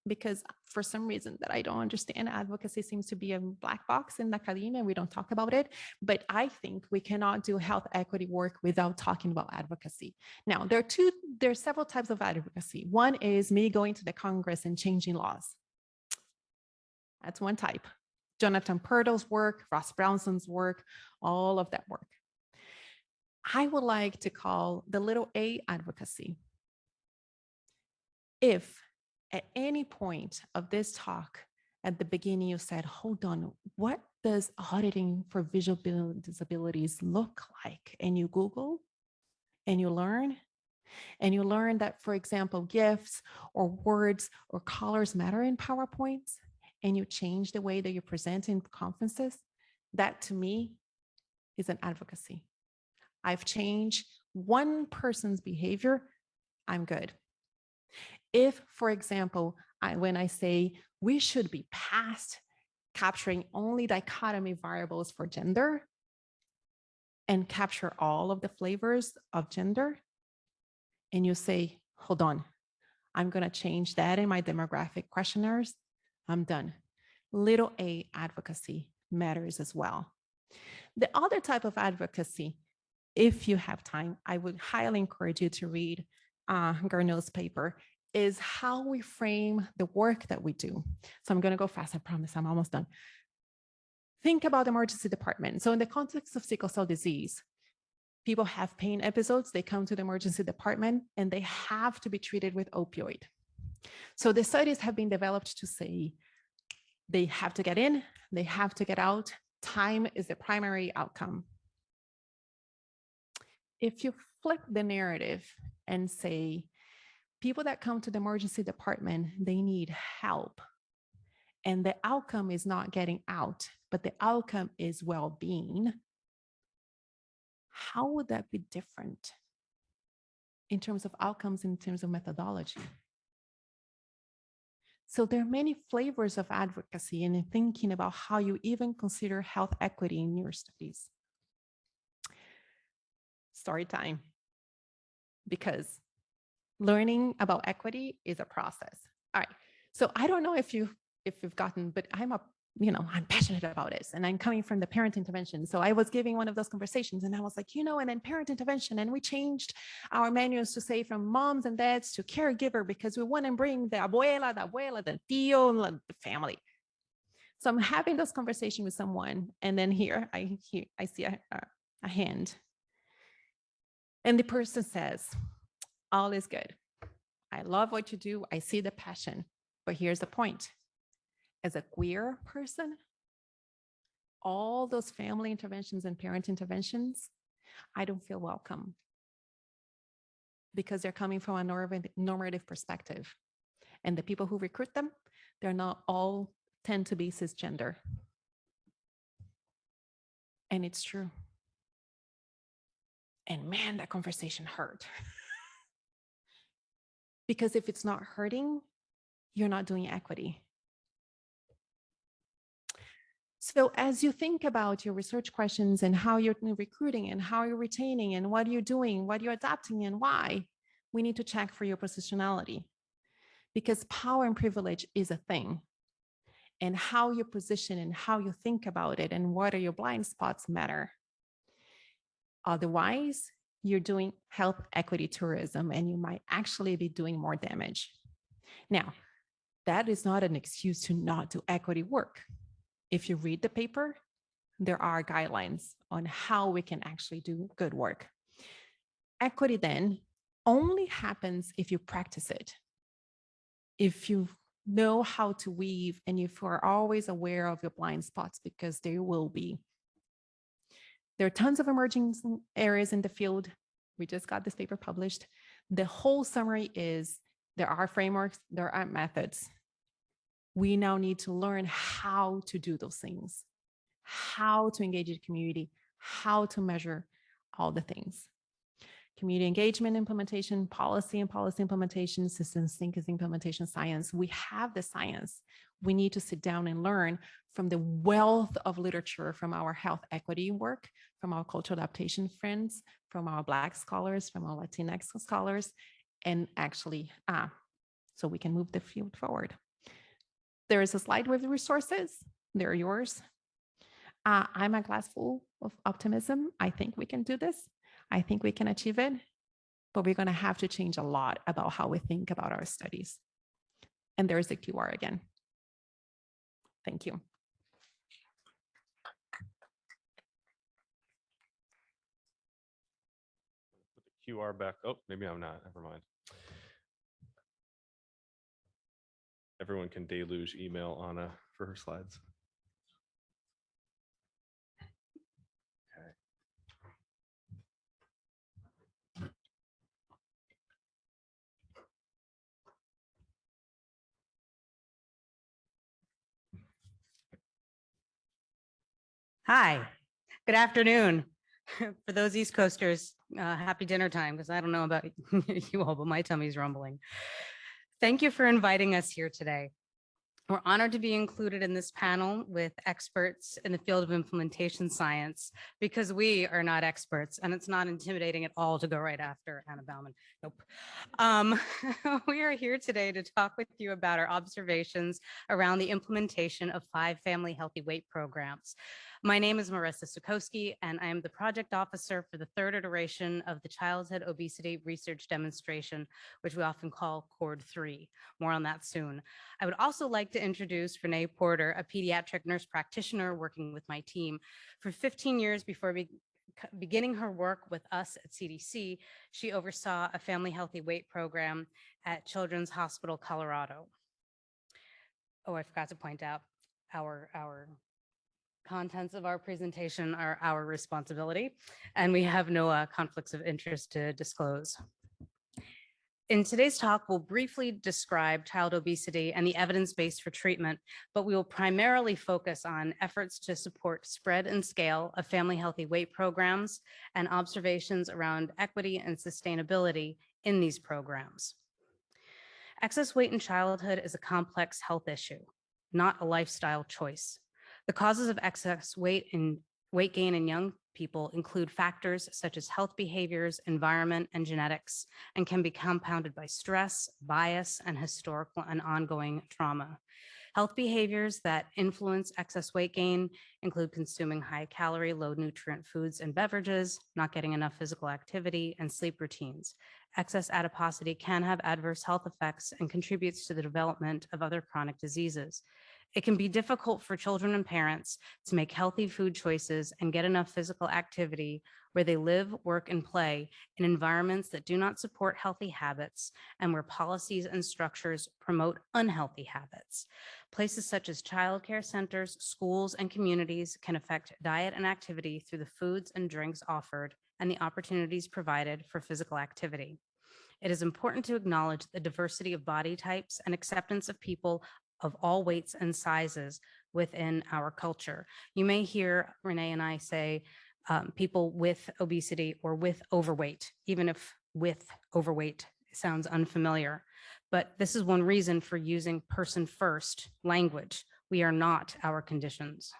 because for some reason that I don't understand, advocacy seems to be a black box in academia. We don't talk about it, but I think we cannot do health equity work without talking about advocacy. Now, there are several types of advocacy. One is me going to the Congress and changing laws. That's one type. Jonathan Purtle's work, Ross Brownson's work, all of that work. I would like to call the little a advocacy. If at any point of this talk, at the beginning, you said, hold on, what does auditing for visual disabilities look like? And you Google and you learn that, for example, GIFs or words or colors matter in PowerPoints, and you change the way that you present in conferences, that to me is an advocacy. I've changed one person's behavior, I'm good. If, for example, when I say we should be past capturing only dichotomy variables for gender and capture all of the flavors of gender, and you say, hold on, I'm going to change that in my demographic questionnaires, I'm done. Little a advocacy matters as well. The other type of advocacy, if you have time, I would highly encourage you to read Garneau's paper, is how we frame the work that we do. So I'm going to go fast, I promise, I'm almost done. Think about the emergency department. So in the context of sickle cell disease, people have pain episodes, they come to the emergency department and they have to be treated with opioid. So the studies have been developed to say they have to get in, they have to get out. Time is the primary outcome. If you flip the narrative and say, people that come to the emergency department, they need help. And the outcome is not getting out, but the outcome is well-being. How would that be different in terms of outcomes, in terms of methodology? So there are many flavors of advocacy and in thinking about how you even consider health equity in your studies. Story time, because learning about equity is a process. All right, so I don't know if you've gotten, but I'm passionate about this, and I'm coming from the parent intervention. So I was giving one of those conversations and I was like, and then parent intervention, and we changed our manuals to say from moms and dads to caregiver, because we want to bring the abuela, the tío, the family. So I'm having this conversation with someone, and then here I see a hand. And the person says, all is good. I love what you do. I see the passion, but here's the point. As a queer person, all those family interventions and parent interventions, I don't feel welcome because they're coming from a normative perspective. And the people who recruit them, they're not all tend to be cisgender. And it's true. And man, that conversation hurt. Because if it's not hurting, you're not doing equity. So as you think about your research questions and how you're recruiting and how you're retaining and what you're doing, what you're adapting and why, we need to check for your positionality, because power and privilege is a thing, and how you position and how you think about it and what are your blind spots matter. Otherwise, you're doing health equity tourism and you might actually be doing more damage. Now, that is not an excuse to not do equity work. If you read the paper, there are guidelines on how we can actually do good work. Equity then only happens if you practice it. If you know how to weave and if you are always aware of your blind spots, because there will be. There are tons of emerging areas in the field. We just got this paper published. The whole summary is there are frameworks, there are methods. We now need to learn how to do those things, how to engage the community, how to measure all the things. Community engagement implementation, policy and policy implementation, systems thinking implementation science. We have the science. We need to sit down and learn from the wealth of literature from our health equity work, from our cultural adaptation friends, from our Black scholars, from our Latinx scholars, and actually, so we can move the field forward. There is a slide with the resources. They're yours. I'm a glass full of optimism. I think we can do this. I think we can achieve it, but we're going to have to change a lot about how we think about our studies. And there's the QR again. Thank you. Put the QR back. Oh, maybe I'm not. Never mind. Everyone can deluge email Anna for her slides. Hi, good afternoon. For those East Coasters, happy dinner time, because I don't know about you all, but my tummy's rumbling. Thank you for inviting us here today. We're honored to be included in this panel with experts in the field of implementation science, because we are not experts, and it's not intimidating at all to go right after Anna Baumann. Nope. We are here today to talk with you about our observations around the implementation of 5 family healthy weight programs. My name is Marissa Sucosky, and I am the project officer for the 3rd iteration of the Childhood Obesity Research Demonstration, which we often call CORD 3. More on that soon. I would also like to introduce Renee Porter, a pediatric nurse practitioner working with my team. For 15 years before beginning her work with us at CDC, she oversaw a family healthy weight program at Children's Hospital, Colorado. Oh, I forgot to point out our contents of our presentation are our responsibility, and we have no conflicts of interest to disclose. In today's talk, we'll briefly describe child obesity and the evidence base for treatment, but we will primarily focus on efforts to support spread and scale of family healthy weight programs and observations around equity and sustainability in these programs. Excess weight in childhood is a complex health issue, not a lifestyle choice. The causes of excess weight gain in young people include factors such as health behaviors, environment, and genetics, and can be compounded by stress, bias, and historical and ongoing trauma. Health behaviors that influence excess weight gain include consuming high-calorie, low-nutrient foods and beverages, not getting enough physical activity, and sleep routines. Excess adiposity can have adverse health effects and contributes to the development of other chronic diseases. It can be difficult for children and parents to make healthy food choices and get enough physical activity where they live, work, and play in environments that do not support healthy habits and where policies and structures promote unhealthy habits. Places such as childcare centers, schools, and communities can affect diet and activity through the foods and drinks offered and the opportunities provided for physical activity. It is important to acknowledge the diversity of body types and acceptance of people of all weights and sizes within our culture. You may hear Renee and I say people with obesity or with overweight, even if with overweight sounds unfamiliar. But this is one reason for using person first language. We are not our conditions.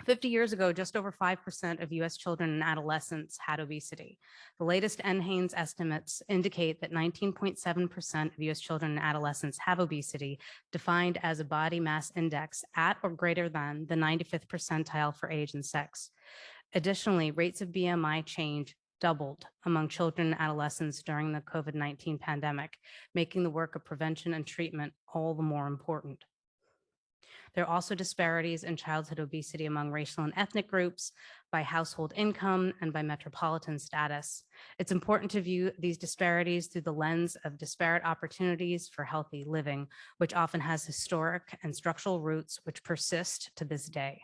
50 years ago, just over 5% of US children and adolescents had obesity. The latest NHANES estimates indicate that 19.7% of US children and adolescents have obesity, defined as a body mass index at or greater than the 95th percentile for age and sex. Additionally, rates of BMI change doubled among children and adolescents during the COVID-19 pandemic, making the work of prevention and treatment all the more important. There are also disparities in childhood obesity among racial and ethnic groups, by household income, and by metropolitan status. It's important to view these disparities through the lens of disparate opportunities for healthy living, which often has historic and structural roots which persist to this day.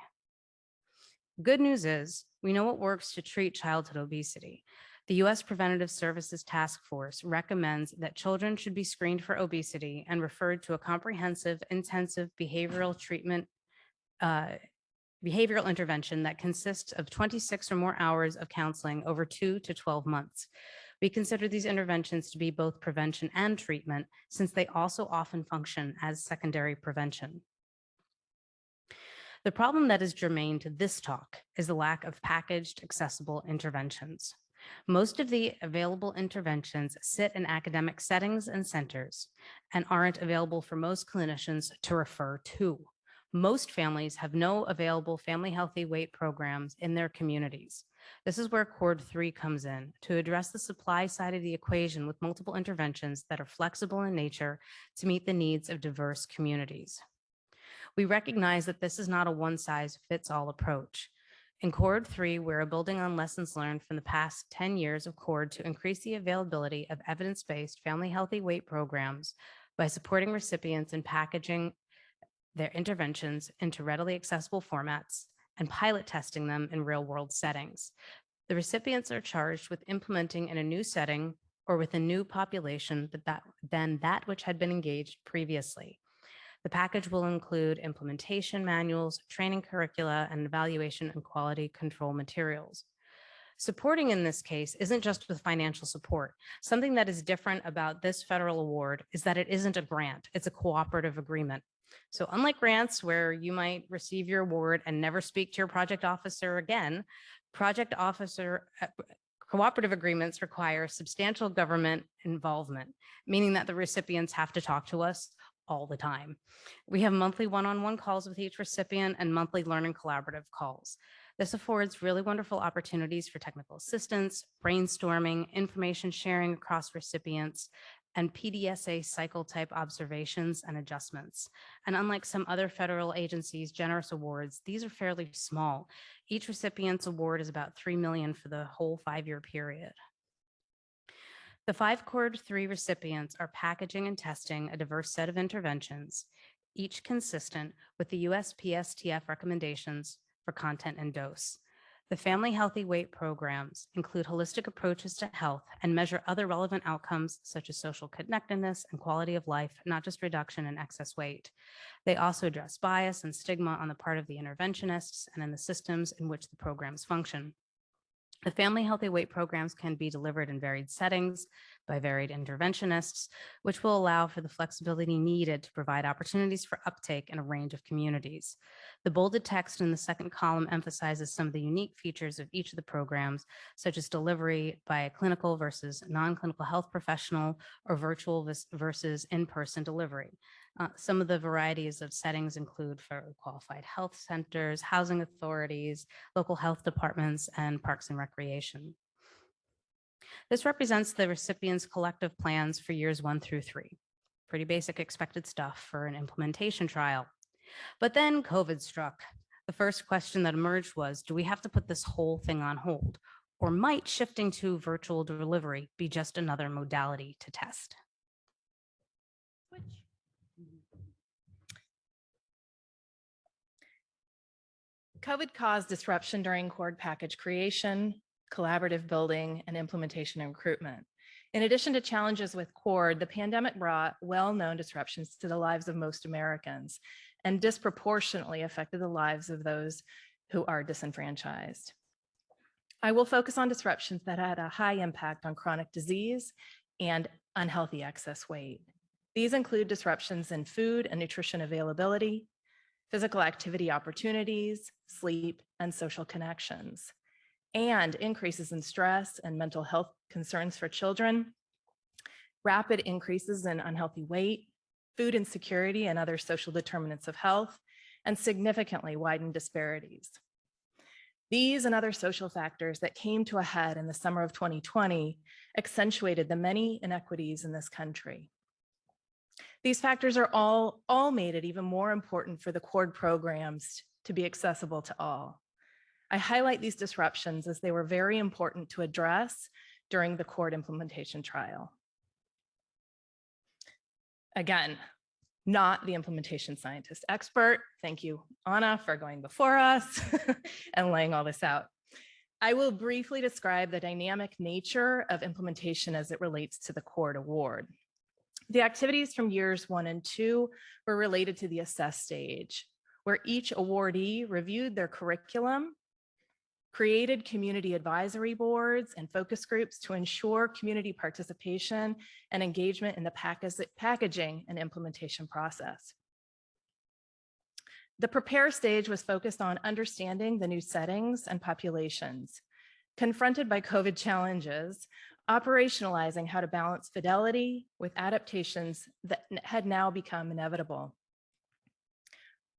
Good news is we know what works to treat childhood obesity. The U.S. Preventative Services Task Force recommends that children should be screened for obesity and referred to a comprehensive, intensive behavioral intervention that consists of 26 or more hours of counseling over 2 to 12 months. We consider these interventions to be both prevention and treatment, since they also often function as secondary prevention. The problem that is germane to this talk is the lack of packaged, accessible interventions. Most of the available interventions sit in academic settings and centers and aren't available for most clinicians to refer to. Most families have no available family healthy weight programs in their communities. This is where Cord 3 comes in, to address the supply side of the equation with multiple interventions that are flexible in nature to meet the needs of diverse communities. We recognize that this is not a one-size-fits-all approach. In Cord 3, we're building on lessons learned from the past 10 years of Cord to increase the availability of evidence-based family healthy weight programs by supporting recipients in packaging their interventions into readily accessible formats and pilot testing them in real-world settings. The recipients are charged with implementing in a new setting or with a new population than that which had been engaged previously. The package will include implementation manuals, training curricula, and evaluation and quality control materials. Supporting in this case isn't just with financial support. Something that is different about this federal award is that it isn't a grant, it's a cooperative agreement. So unlike grants where you might receive your award and never speak to your project officer again, cooperative agreements require substantial government involvement, meaning that the recipients have to talk to us all the time. We have monthly one-on-one calls with each recipient and monthly learning collaborative calls. This affords really wonderful opportunities for technical assistance, brainstorming, information sharing across recipients, and PDSA cycle type observations and adjustments. And unlike some other federal agencies' generous awards, these are fairly small. Each recipient's award is about $3 million for the whole 5-year period. The 5 Cord 3 recipients are packaging and testing a diverse set of interventions, each consistent with the USPSTF recommendations for content and dose. The family healthy weight programs include holistic approaches to health and measure other relevant outcomes such as social connectedness and quality of life, not just reduction in excess weight. They also address bias and stigma on the part of the interventionists and in the systems in which the programs function. The family healthy weight programs can be delivered in varied settings by varied interventionists, which will allow for the flexibility needed to provide opportunities for uptake in a range of communities. The bolded text in the second column emphasizes some of the unique features of each of the programs, such as delivery by a clinical versus non-clinical health professional or virtual versus in-person delivery. Some of the varieties of settings include for qualified health centers, housing authorities, local health departments, and parks and recreation. This represents the recipients' collective plans for years 1 through 3. Pretty basic expected stuff for an implementation trial. But then COVID struck. The first question that emerged was, do we have to put this whole thing on hold? Or might shifting to virtual delivery be just another modality to test? COVID caused disruption during Cord package creation, collaborative building, and implementation and recruitment. In addition to challenges with Cord, the pandemic brought well-known disruptions to the lives of most Americans and disproportionately affected the lives of those who are disenfranchised. I will focus on disruptions that had a high impact on chronic disease and unhealthy excess weight. These include disruptions in food and nutrition availability, physical activity opportunities, sleep, and social connections, and increases in stress and mental health concerns for children, rapid increases in unhealthy weight, food insecurity and other social determinants of health, and significantly widened disparities. These and other social factors that came to a head in the summer of 2020 accentuated the many inequities in this country. These factors are all made it even more important for the CORD programs to be accessible to all. I highlight these disruptions as they were very important to address during the CORD implementation trial. Again, not the implementation scientist expert. Thank you, Anna, for going before us and laying all this out. I will briefly describe the dynamic nature of implementation as it relates to the CORD award. The activities from years 1 and 2 were related to the assess stage, where each awardee reviewed their curriculum, created community advisory boards and focus groups to ensure community participation and engagement in the packaging and implementation process. The prepare stage was focused on understanding the new settings and populations, confronted by COVID challenges, operationalizing how to balance fidelity with adaptations that had now become inevitable.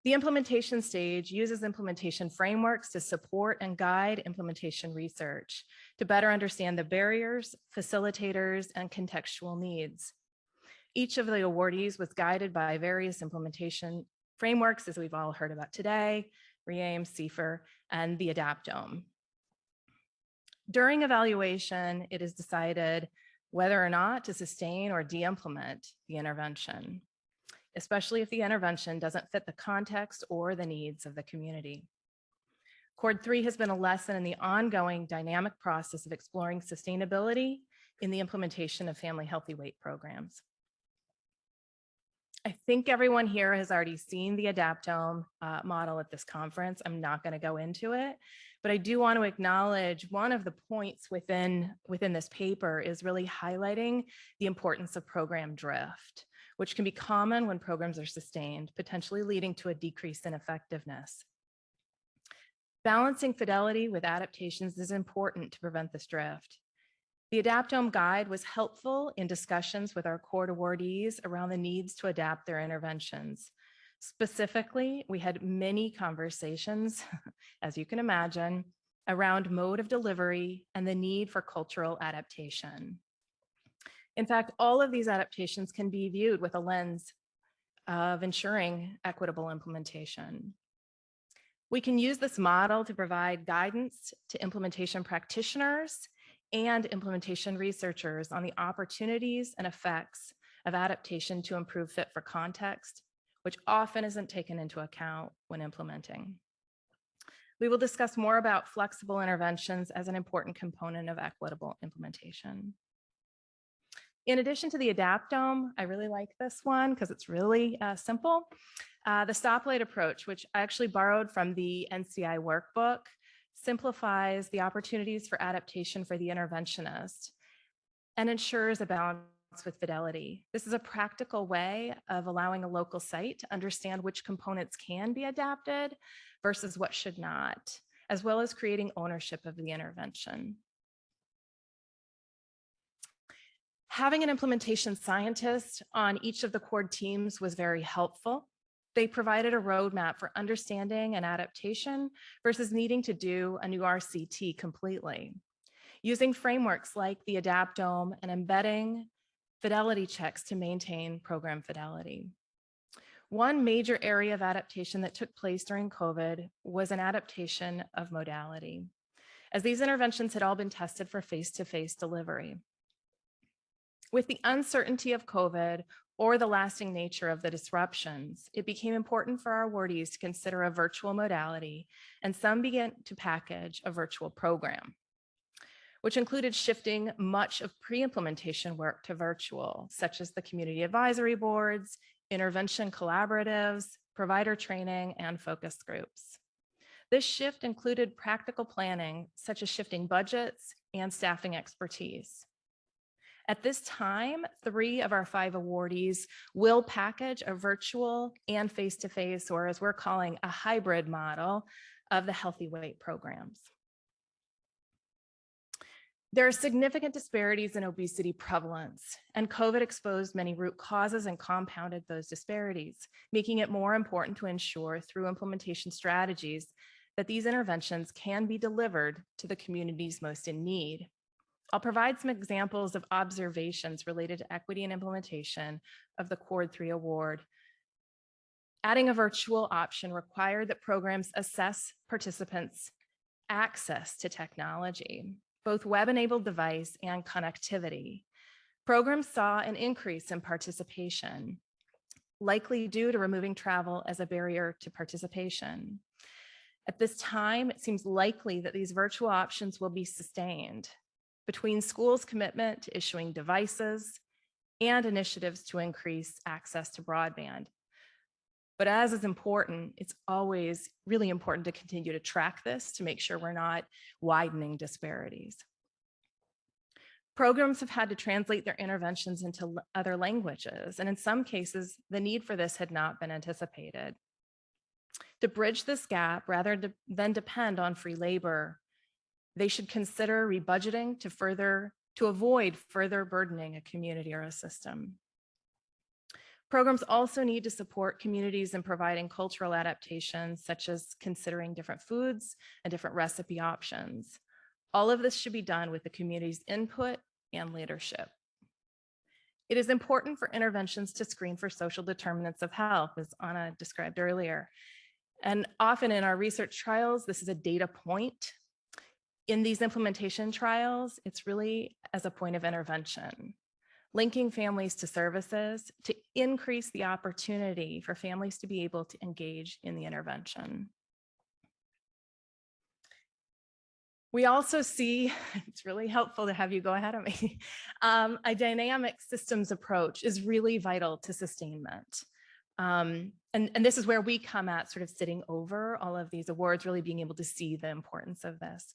The implementation stage uses implementation frameworks to support and guide implementation research to better understand the barriers, facilitators, and contextual needs. Each of the awardees was guided by various implementation frameworks, as we've all heard about today, REAIM, CIFR, and the Adaptome. During evaluation, it is decided whether or not to sustain or de-implement the intervention, especially if the intervention doesn't fit the context or the needs of the community. CORD 3 has been a lesson in the ongoing dynamic process of exploring sustainability in the implementation of family healthy weight programs. I think everyone here has already seen the Adaptome model at this conference. I'm not going to go into it, but I do want to acknowledge one of the points within this paper is really highlighting the importance of program drift, which can be common when programs are sustained, potentially leading to a decrease in effectiveness. Balancing fidelity with adaptations is important to prevent this drift. The Adaptome guide was helpful in discussions with our CORD awardees around the needs to adapt their interventions. Specifically, we had many conversations, as you can imagine, around mode of delivery and the need for cultural adaptation. In fact, all of these adaptations can be viewed with a lens of ensuring equitable implementation. We can use this model to provide guidance to implementation practitioners and implementation researchers on the opportunities and effects of adaptation to improve fit for context, which often isn't taken into account when implementing. We will discuss more about flexible interventions as an important component of equitable implementation. In addition to the Adaptome, I really like this one because it's really simple. The stoplight approach, which I actually borrowed from the NCI workbook, simplifies the opportunities for adaptation for the interventionist and ensures a balance with fidelity. This is a practical way of allowing a local site to understand which components can be adapted versus what should not, as well as creating ownership of the intervention. Having an implementation scientist on each of the CORD teams was very helpful. They provided a roadmap for understanding and adaptation versus needing to do a new RCT completely. Using frameworks like the Adaptome and embedding fidelity checks to maintain program fidelity. One major area of adaptation that took place during COVID was an adaptation of modality, as these interventions had all been tested for face-to-face delivery. With the uncertainty of COVID or the lasting nature of the disruptions, it became important for our awardees to consider a virtual modality, and some began to package a virtual program, which included shifting much of pre-implementation work to virtual, such as the community advisory boards, intervention collaboratives, provider training, and focus groups. This shift included practical planning, such as shifting budgets and staffing expertise. At this time, 3 of our 5 awardees will package a virtual and face-to-face, or as we're calling a hybrid model of the healthy weight programs. There are significant disparities in obesity prevalence, and COVID exposed many root causes and compounded those disparities, making it more important to ensure through implementation strategies that these interventions can be delivered to the communities most in need. I'll provide some examples of observations related to equity and implementation of the Cord 3 award. Adding a virtual option required that programs assess participants' access to technology, both web-enabled device and connectivity. Programs saw an increase in participation, likely due to removing travel as a barrier to participation. At this time, it seems likely that these virtual options will be sustained between schools' commitment to issuing devices and initiatives to increase access to broadband. But as is important, it's always really important to continue to track this to make sure we're not widening disparities. Programs have had to translate their interventions into other languages, and in some cases, the need for this had not been anticipated. To bridge this gap, rather than depend on free labor, they should consider rebudgeting to avoid further burdening a community or a system. Programs also need to support communities in providing cultural adaptations, such as considering different foods and different recipe options. All of this should be done with the community's input and leadership. It is important for interventions to screen for social determinants of health, as Anna described earlier. And often in our research trials, this is a data point. In these implementation trials, it's really as a point of intervention, linking families to services to increase the opportunity for families to be able to engage in the intervention. We also see, it's really helpful to have you go ahead of me, a dynamic systems approach is really vital to sustainment. And this is where we come at sort of sitting over all of these awards, really being able to see the importance of this.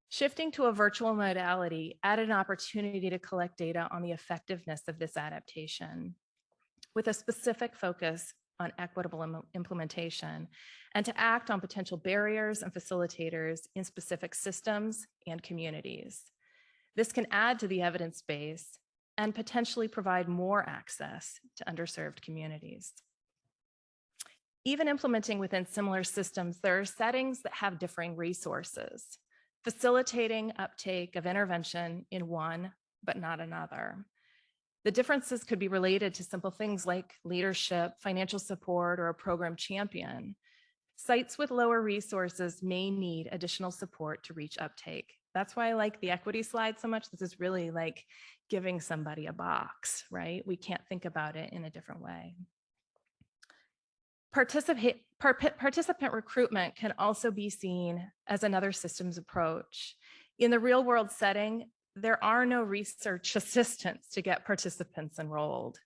Shifting to a virtual modality added an opportunity to collect data on the effectiveness of this adaptation with a specific focus on equitable implementation and to act on potential barriers and facilitators in specific systems and communities. This can add to the evidence base and potentially provide more access to underserved communities. Even implementing within similar systems, there are settings that have differing resources, facilitating uptake of intervention in one, but not another. The differences could be related to simple things like leadership, financial support, or a program champion. Sites with lower resources may need additional support to reach uptake. That's why I like the equity slide so much. This is really like giving somebody a box, right? We can't think about it in a different way. Participant recruitment can also be seen as another systems approach. In the real world setting, there are no research assistants to get participants enrolled.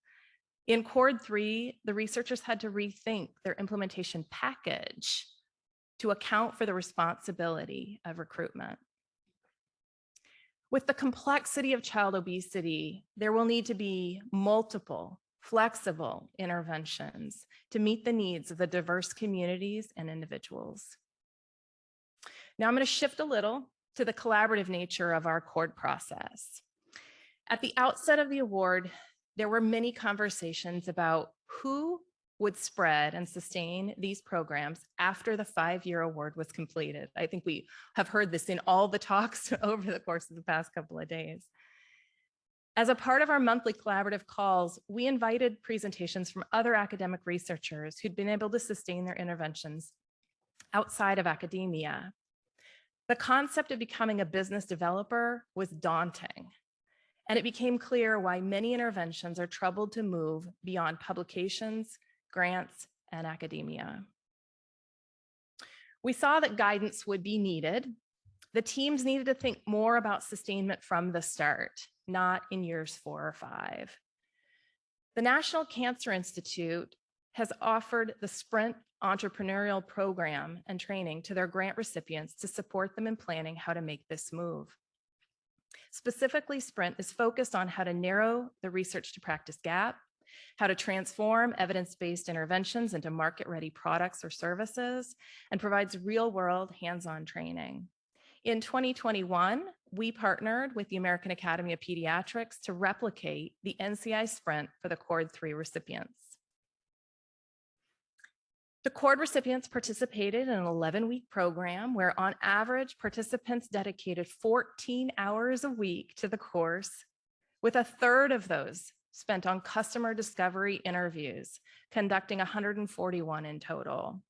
In Cord 3, the researchers had to rethink their implementation package to account for the responsibility of recruitment. With the complexity of child obesity, there will need to be multiple flexible interventions to meet the needs of the diverse communities and individuals. Now I'm going to shift a little to the collaborative nature of our Cord process. At the outset of the award, there were many conversations about who would spread and sustain these programs after the 5-year award was completed. I think we have heard this in all the talks over the course of the past couple of days. As a part of our monthly collaborative calls, we invited presentations from other academic researchers who'd been able to sustain their interventions outside of academia. The concept of becoming a business developer was daunting, and it became clear why many interventions are troubled to move beyond publications, grants, and academia. We saw that guidance would be needed. The teams needed to think more about sustainment from the start, not in years 4 or 5. The National Cancer Institute has offered the Sprint entrepreneurial program and training to their grant recipients to support them in planning how to make this move. Specifically, Sprint is focused on how to narrow the research to practice gap, how to transform evidence-based interventions into market-ready products or services, and provides real-world hands-on training. In 2021, we partnered with the American Academy of Pediatrics to replicate the NCI Sprint for the Cord 3 recipients. The CORD recipients participated in an 11-week program where on average participants dedicated 14 hours a week to the course, with a third of those spent on customer discovery interviews, conducting 141 in total.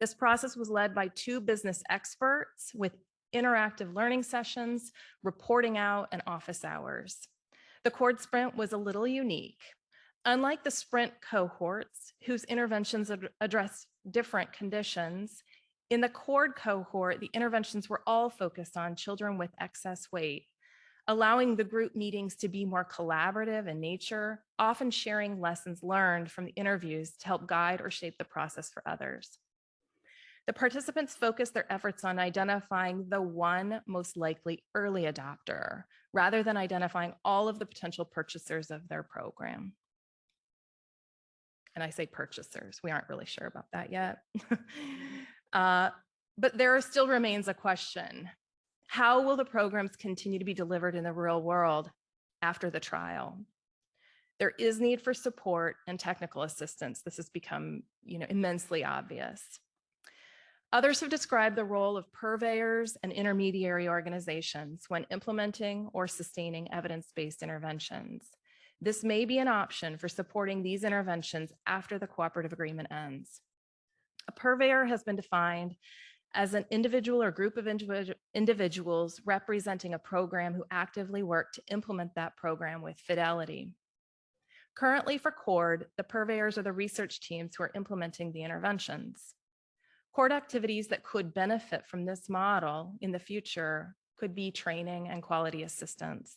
This process was led by 2 business experts with interactive learning sessions, reporting out, and office hours. The CORD sprint was a little unique. Unlike the sprint cohorts, whose interventions address different conditions, in the CORD cohort, the interventions were all focused on children with excess weight, allowing the group meetings to be more collaborative in nature, often sharing lessons learned from the interviews to help guide or shape the process for others. The participants focused their efforts on identifying the one most likely early adopter, rather than identifying all of the potential purchasers of their program. And I say purchasers, we aren't really sure about that yet. But there still remains a question. How will the programs continue to be delivered in the real world after the trial? There is need for support and technical assistance. This has become, immensely obvious. Others have described the role of purveyors and intermediary organizations when implementing or sustaining evidence-based interventions. This may be an option for supporting these interventions after the cooperative agreement ends. A purveyor has been defined as an individual or group of individuals representing a program who actively work to implement that program with fidelity. Currently for CORD, the purveyors are the research teams who are implementing the interventions. CORD activities that could benefit from this model in the future could be training and quality assistance.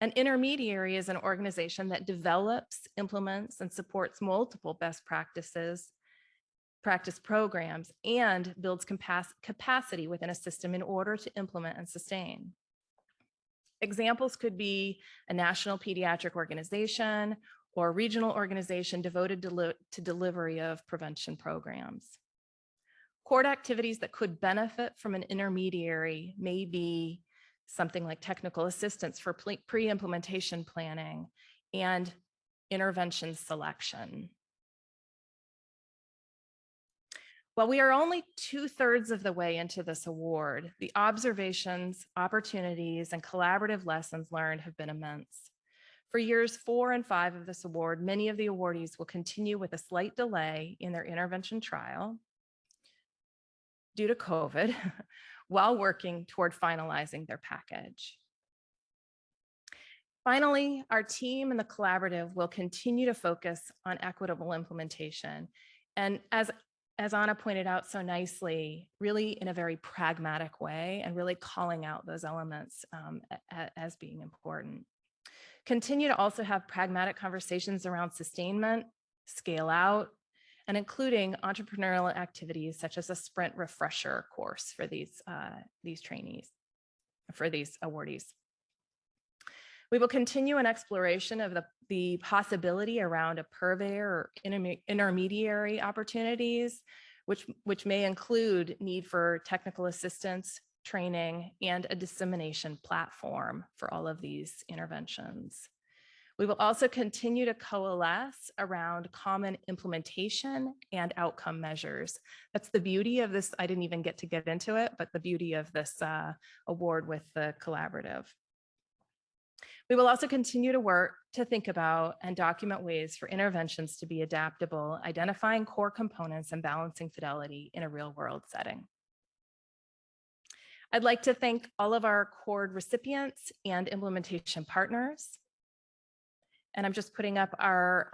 An intermediary is an organization that develops, implements, and supports multiple best practice programs and builds capacity within a system in order to implement and sustain. Examples could be a national pediatric organization or regional organization devoted to delivery of prevention programs. CORD activities that could benefit from an intermediary may be something like technical assistance for pre-implementation planning and intervention selection. While we are only 2/3 of the way into this award, the observations, opportunities, and collaborative lessons learned have been immense. For years 4 and 5 of this award, many of the awardees will continue with a slight delay in their intervention trial due to COVID while working toward finalizing their package. Finally, our team and the collaborative will continue to focus on equitable implementation. And as Anna pointed out so nicely, really in a very pragmatic way and really calling out those elements as being important. Continue to also have pragmatic conversations around sustainment, scale out, and including entrepreneurial activities such as a sprint refresher course for these trainees, for these awardees. We will continue an exploration of the possibility around a purveyor or intermediary opportunities, which may include need for technical assistance, training, and a dissemination platform for all of these interventions. We will also continue to coalesce around common implementation and outcome measures. That's the beauty of this. I didn't even get into it, but the beauty of this award with the collaborative. We will also continue to work to think about and document ways for interventions to be adaptable, identifying core components and balancing fidelity in a real world setting. I'd like to thank all of our CORD recipients and implementation partners. And I'm just putting up our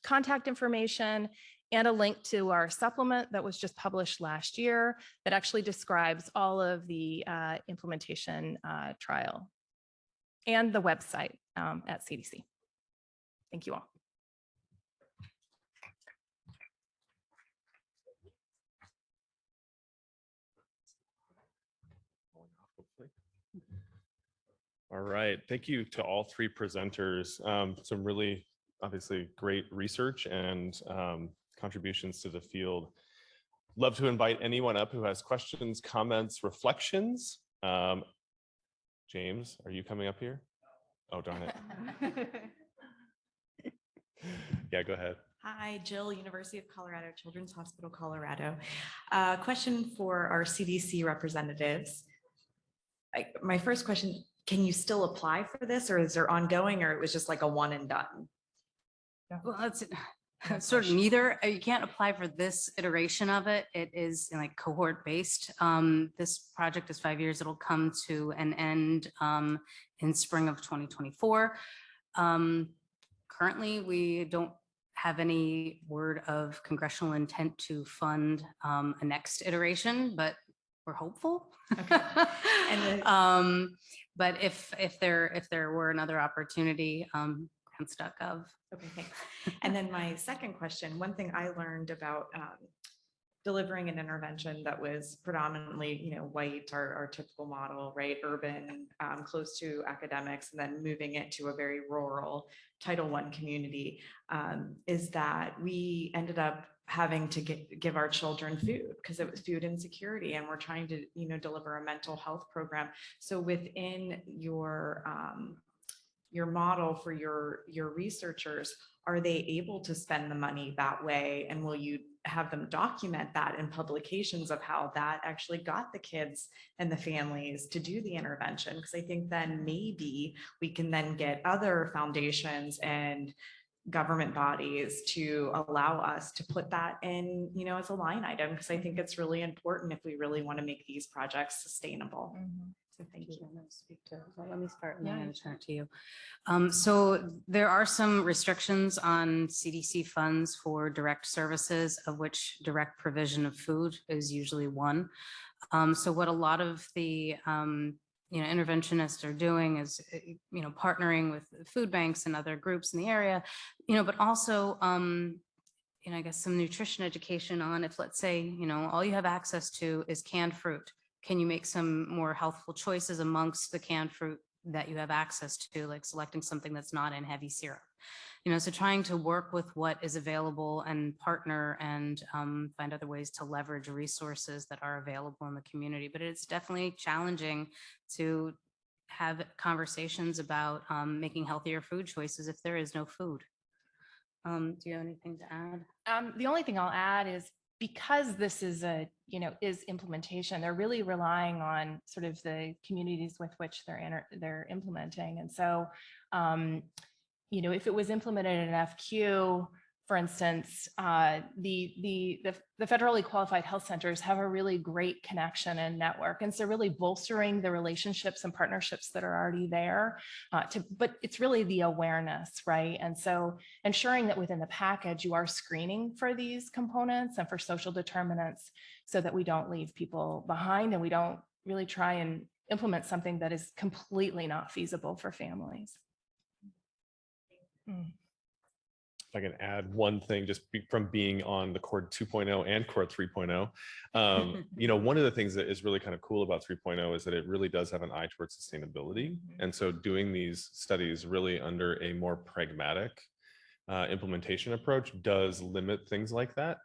contact information and a link to our supplement that was just published last year that actually describes all of the implementation trial and the website at CDC. Thank you all. All right, thank you to all 3 presenters. Some really obviously great research and contributions to the field. Love to invite anyone up who has questions, comments, reflections. James, are you coming up here? Oh, darn it. Yeah, go ahead. Hi, Jill, University of Colorado, Children's Hospital, Colorado. Question for our CDC representatives. My first question, can you still apply for this, or is there ongoing, or it was just like a one and done? Well, that's sort of neither. You can't apply for this iteration of it. It is like cohort based. This project is 5 years. It'll come to an end in spring of 2024. Currently, we don't have any word of congressional intent to fund a next iteration, but we're hopeful. Okay. And but if there were another opportunity, grants.gov. Okay, thanks. And then my second question, one thing I learned about delivering an intervention that was predominantly, white, our typical model, right, urban, close to academics, and then moving it to a very rural Title I community, is that we ended up having to give our children food because it was food insecurity, and we're trying to, deliver a mental health program. So within your model for your researchers, are they able to spend the money that way? And will you have them document that in publications of how that actually got the kids and the families to do the intervention? Because I think then maybe we can then get other foundations and government bodies to allow us to put that in, as a line item, because I think it's really important if we really want to make these projects sustainable. Mm-hmm. So thank you. Let me start and Yeah, then turn it to you. So there are some restrictions on CDC funds for direct services, of which direct provision of food is usually one. So what a lot of the interventionists are doing is, partnering with food banks and other groups in the area, but also, I guess some nutrition education on if, let's say, all you have access to is canned fruit. Can you make some more healthful choices amongst the canned fruit that you have access to, like selecting something that's not in heavy syrup? So trying to work with what is available and partner and find other ways to leverage resources that are available in the community. But it's definitely challenging to have conversations about making healthier food choices if there is no food. Do you have anything to add? The only thing I'll add is, because this is is implementation, they're really relying on sort of the communities with which they're implementing. And so, if it was implemented in FQ, for instance, the federally qualified health centers have a really great connection and network. And so really bolstering the relationships and partnerships that are already there, but it's really the awareness, right? And so ensuring that within the package, you are screening for these components and for social determinants so that we don't leave people behind and we don't really try and implement something that is completely not feasible for families. If I can add one thing, just from being on the Cord 2.0 and Cord 3.0, one of the things that is really kind of cool about 3.0 is that it really does have an eye towards sustainability. And so doing these studies really under a more pragmatic implementation approach does limit things like that.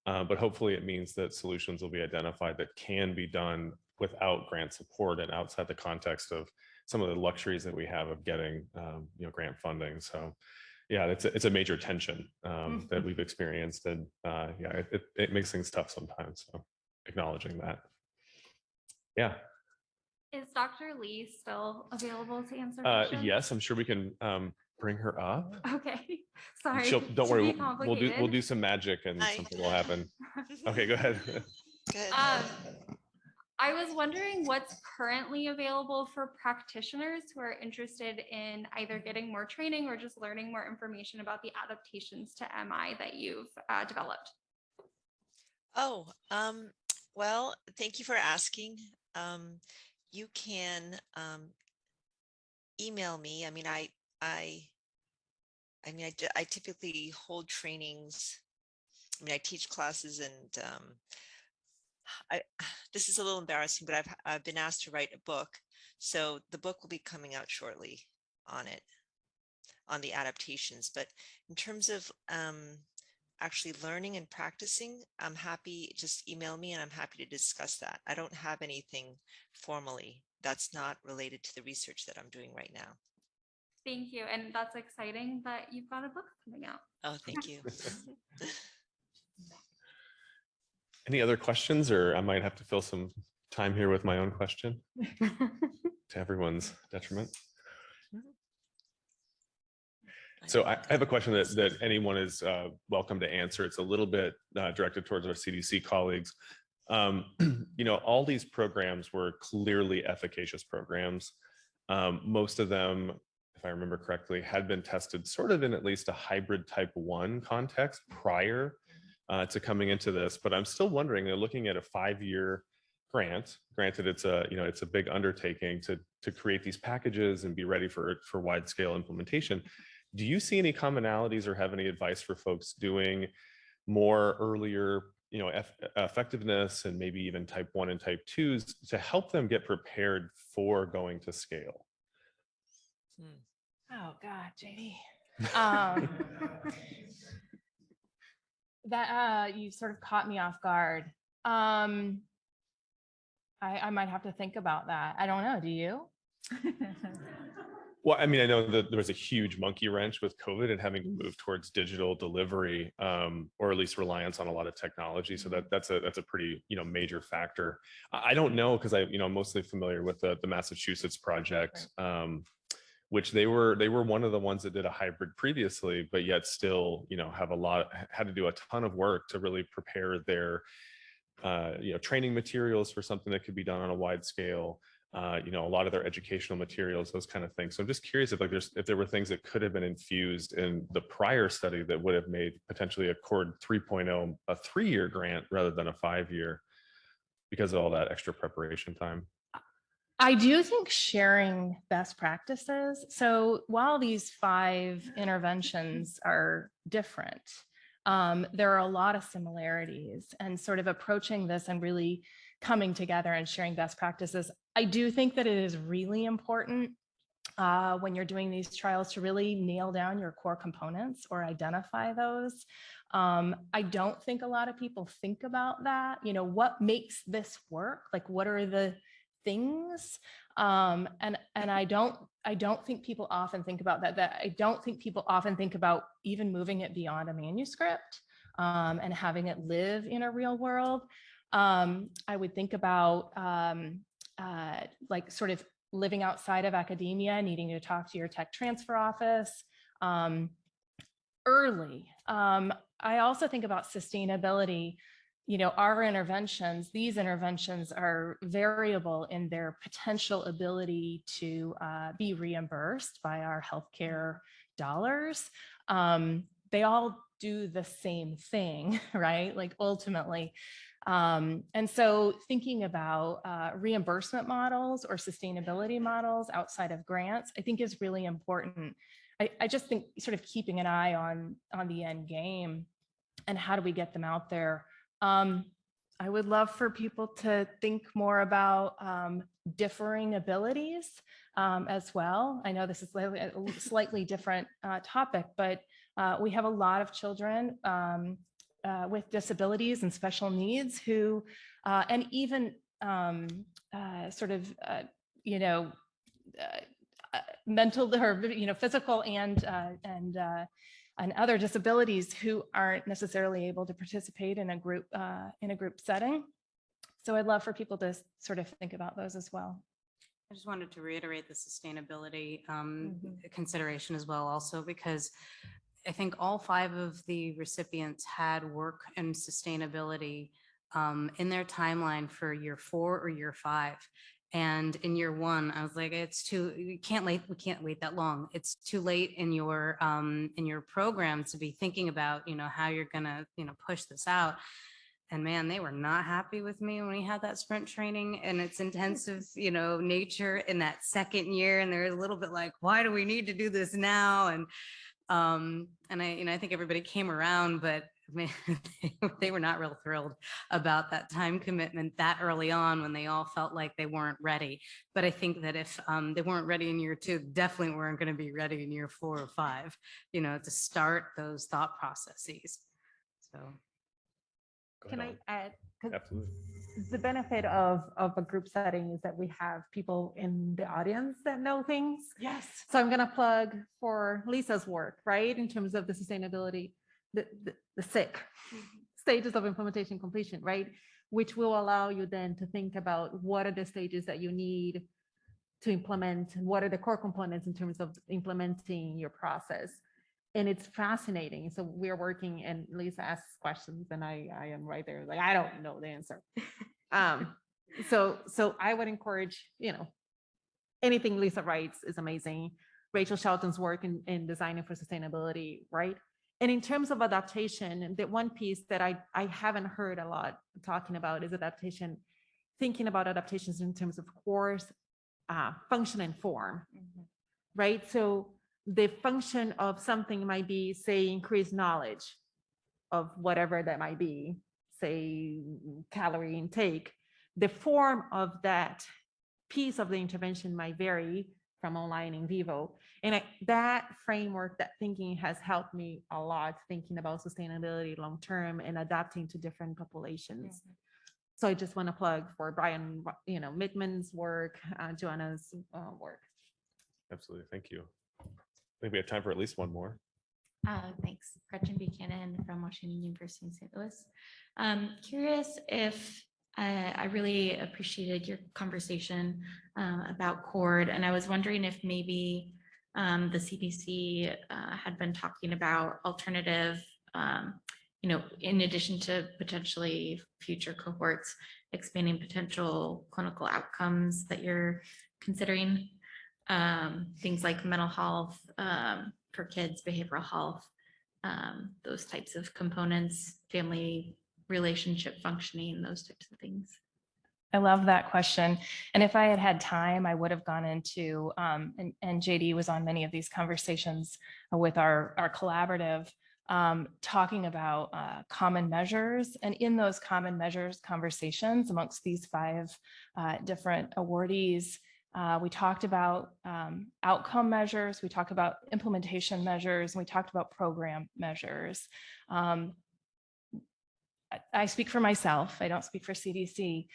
But hopefully it means that solutions will be identified that can be done without grant support and outside the context of some of the luxuries that we have of getting grant funding. So yeah, it's a major tension that we've experienced, and it makes things tough sometimes. So acknowledging that. Yeah. Is Dr. Lee still available to answer questions? Yes, I'm sure we can bring her up. Okay, sorry. Don't worry, we'll do some magic and something will happen. Okay, go ahead. Good. I was wondering what's currently available for practitioners who are interested in either getting more training or just learning more information about the adaptations to MI that you've developed. Oh, well, thank you for asking. You can email me. I typically hold trainings. I teach classes, and this is a little embarrassing, but I've been asked to write a book. So the book will be coming out shortly on it, on the adaptations. But in terms of actually learning and practicing, I'm happy, just email me and I'm happy to discuss that. I don't have anything formally that's not related to the research that I'm doing right now. Thank you. And that's exciting that you've got a book coming out. Oh, thank you. Any other questions, or I might have to fill some time here with my own question to everyone's detriment. So I have a question that anyone is welcome to answer. It's a little bit directed towards our CDC colleagues. All these programs were clearly efficacious programs. Most of them, if I remember correctly, had been tested sort of in at least a hybrid type 1 context prior to coming into this. But I'm still wondering, looking at a 5-year grant, granted it's a big undertaking to create these packages and be ready for wide scale implementation. Do you see any commonalities or have any advice for folks doing more earlier, effectiveness and maybe even type 1 and type 2s to help them get prepared for going to scale? Oh God, JD. That you sort of caught me off guard. I might have to think about that. I don't know. Do you? Well, I mean, I know that there was a huge monkey wrench with COVID and having to move towards digital delivery, or at least reliance on a lot of technology. So that's a pretty major factor. I don't know, because I'm mostly familiar with the Massachusetts project, which they were one of the ones that did a hybrid previously, but yet still had to do a ton of work to really prepare their training materials for something that could be done on a wide scale. A lot of their educational materials, those kind of things. So I'm just curious if there were things that could have been infused in the prior study that would have made potentially a Cord 3.0 a 3-year grant rather than a 5-year, because of all that extra preparation time. I do think sharing best practices. So while these 5 interventions are different, there are a lot of similarities, and sort of approaching this and really coming together and sharing best practices. I do think that it is really important when you're doing these trials to really nail down your core components or identify those. I don't think a lot of people think about that. What makes this work? Like, what are the things? And I don't think people often think about that. I don't think people often think about even moving it beyond a manuscript and having it live in a real world. I would think about like sort of living outside of academia, needing to talk to your tech transfer office early. I also think about sustainability. Our interventions, these interventions are variable in their potential ability to be reimbursed by our healthcare dollars. They all do the same thing, right? Like ultimately. And so thinking about reimbursement models or sustainability models outside of grants, I think is really important. I just think sort of keeping an eye on the end game and how do we get them out there. I would love for people to think more about differing abilities as well. I know this is a slightly different topic, but we have a lot of children with disabilities and special needs who, and even sort of, mental or physical and other disabilities who aren't necessarily able to participate in a group setting. So I'd love for people to sort of think about those as well. I just wanted to reiterate the sustainability consideration as well, also because I think all 5 of the recipients had work and sustainability in their timeline for year 4 or year 5. And in year 1, I was like, we can't wait that long. It's too late in your program to be thinking about, how you're gonna, push this out. And man, they were not happy with me when we had that sprint training and its intensive, nature in that 2nd year. And they're a little bit like, why do we need to do this now? And I think everybody came around, but man, they were not real thrilled about that time commitment that early on when they all felt like they weren't ready. But I think that if they weren't ready in year 2, definitely weren't going to be ready in year 4 or 5, to start those thought processes. So. Go Can I ahead, add? 'Cause absolutely. the benefit of a group setting is that we have people in the audience that know things. Yes. So I'm going to plug for Lisa's work, right? In terms of the sustainability, the SIC, stages of implementation completion, right? Which will allow you then to think about what are the stages that you need to implement, what are the core components in terms of implementing your process. And it's fascinating. So we're working, and Lisa asks questions and I am right there, like, I don't know the answer. So I would encourage, anything Lisa writes is amazing. Rachel Shelton's work in designing for sustainability, right? And in terms of adaptation, the one piece that I haven't heard a lot talking about is adaptation, thinking about adaptations in terms of course, function and form, right? So the function of something might be, say, increased knowledge of whatever that might be, say, calorie intake. The form of that piece of the intervention might vary from online in vivo. And that framework, that thinking has helped me a lot, thinking about sustainability long-term and adapting to different populations. So I just want to plug for Brian, Mittman's work, Joanna's work. Absolutely. Thank you. I think we have time for at least one more. Thanks. Gretchen Buchanan from Washington University in St. Louis. Curious if I really appreciated your conversation about CORD, and I was wondering if maybe the CDC had been talking about alternative, in addition to potentially future cohorts, expanding potential clinical outcomes that you're considering, things like mental health for kids, behavioral health, those types of components, family relationship functioning, those types of things. I love that question. And if I had had time, I would have gone into, and JD was on many of these conversations with our collaborative, talking about common measures. And in those common measures conversations amongst these 5 different awardees, we talked about outcome measures, we talked about implementation measures, and we talked about program measures. I speak for myself, I don't speak for CDC.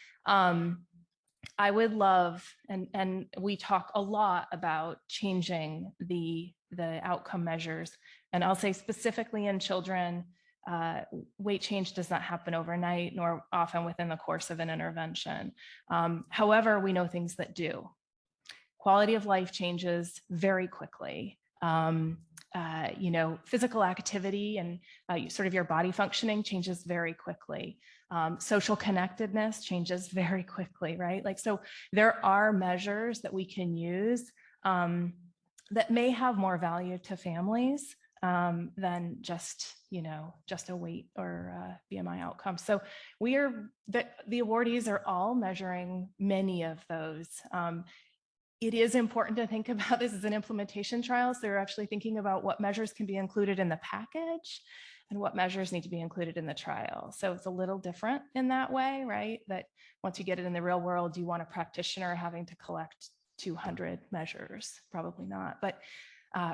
I would love, and we talk a lot about changing the outcome measures. And I'll say specifically in children, weight change does not happen overnight, nor often within the course of an intervention. However, we know things that do. Quality of life changes very quickly. Physical activity and sort of your body functioning changes very quickly. Social connectedness changes very quickly, right? So there are measures that we can use that may have more value to families than just a weight or BMI outcome. So the awardees are all measuring many of those. It is important to think about this as an implementation trial. So they're actually thinking about what measures can be included in the package and what measures need to be included in the trial. So it's a little different in that way, right? That once you get it in the real world, do you want a practitioner having to collect 200 measures? Probably not, but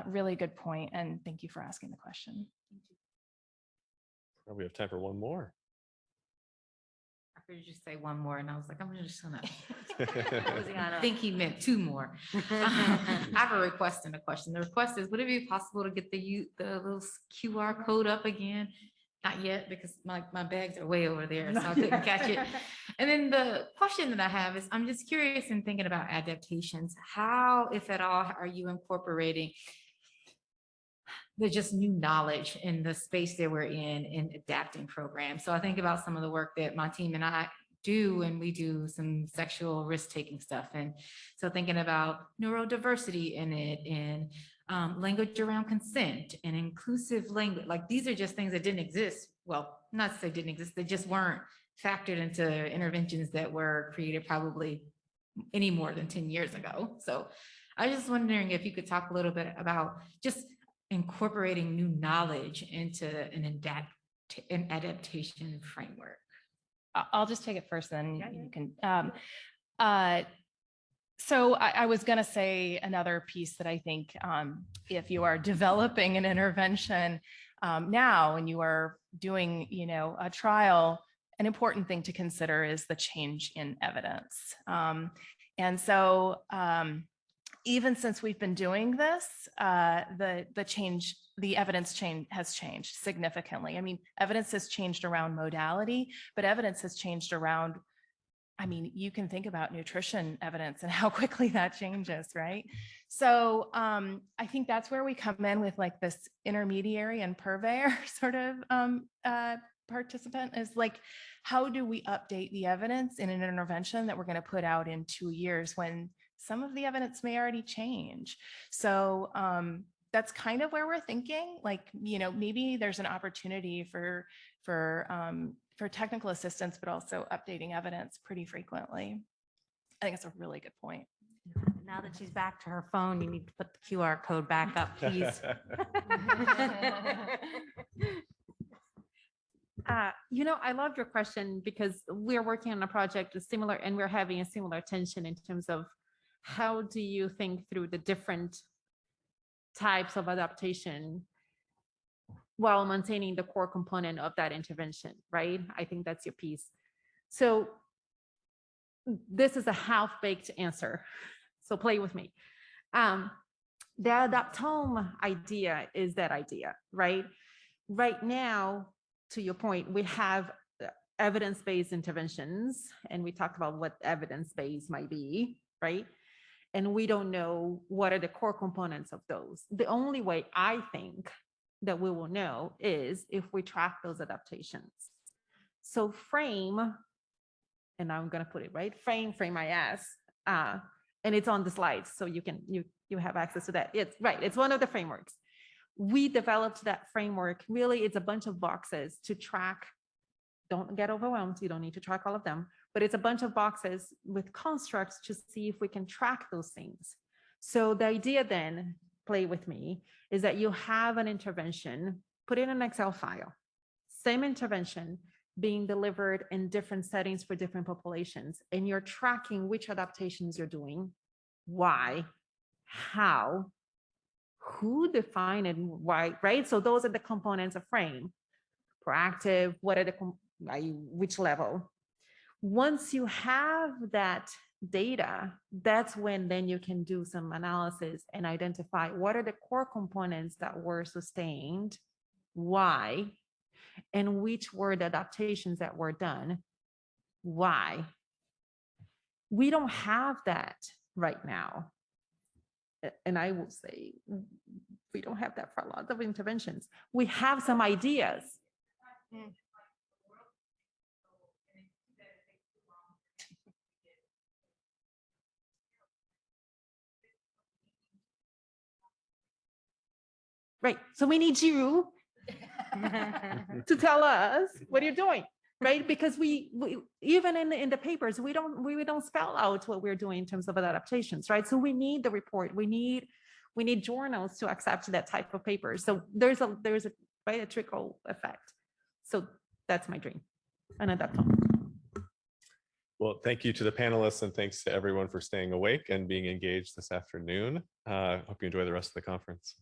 really good point. And thank you for asking the question. We have time for one more. I heard you say one more, and I was like, I'm just gonna I think he meant 2 more. I have a request and a question. The request is, would it be possible to get the little QR code up again? Not yet, because my bags are way over there, so I couldn't catch it. And then the question that I have is, I'm just curious in thinking about adaptations. How, if at all, are you incorporating the just new knowledge in the space that we're in adapting programs? So I think about some of the work that my team and I do, and we do some sexual risk-taking stuff. And so thinking about neurodiversity in it, and language around consent and inclusive language, like these are just things that didn't exist. Well, not to say didn't exist, they just weren't factored into interventions that were created probably any more than 10 years ago. So I was just wondering if you could talk a little bit about just incorporating new knowledge into an adaptation framework. I'll just take it first, then you can. So I was going to say another piece that I think if you are developing an intervention now and you are doing, a trial, an important thing to consider is the change in evidence. And so even since we've been doing this, the evidence has changed significantly. I mean, evidence has changed around modality, but evidence has changed around, I mean, you can think about nutrition evidence and how quickly that changes, right? So I think that's where we come in with like this intermediary and purveyor sort of participant, is like, how do we update the evidence in an intervention that we're going to put out in 2 years when some of the evidence may already change? So that's kind of where we're thinking, like, you know, maybe there's an opportunity for technical assistance, but also updating evidence pretty frequently. I think it's a really good point. Now that she's back to her phone, you need to put the QR code back up, please. You know, I loved your question because we're working on a project similar, and we're having a similar tension in terms of how do you think through the different types of adaptation while maintaining the core component of that intervention, right? I think that's your piece. So this is a half-baked answer, so play with me. The adaptome idea is that idea, right? Right now, to your point, we have evidence-based interventions, and we talked about what evidence-based might be, right? And we don't know what are the core components of those. The only way I think that we will know is if we track those adaptations. So frame, and I'm gonna put it right, frame IS, and it's on the slides, so you have access to that. It's right, it's one of the frameworks. We developed that framework. Really, it's a bunch of boxes to track. Don't get overwhelmed, you don't need to track all of them, but it's a bunch of boxes with constructs to see if we can track those things. So the idea then, play with me, is that you have an intervention, put in an Excel file, same intervention being delivered in different settings for different populations, and you're tracking which adaptations you're doing, why, how, who defined and why, right? So those are the components of frame. Proactive, what are the, which level? Once you have that data, that's when then you can do some analysis and identify what are the core components that were sustained, why, and which were the adaptations that were done, why. We don't have that right now. And I will say, we don't have that for a lot of interventions. We have some ideas. Right, so we need you to tell us what you're doing, right? Because we even in the papers, we don't spell out what we're doing in terms of adaptations, right? So we need the report. We need journals to accept that type of paper. So there's a trickle effect. So that's my dream, and adaptome. Well, thank you to the panelists, and thanks to everyone for staying awake and being engaged this afternoon. Hope you enjoy the rest of the conference.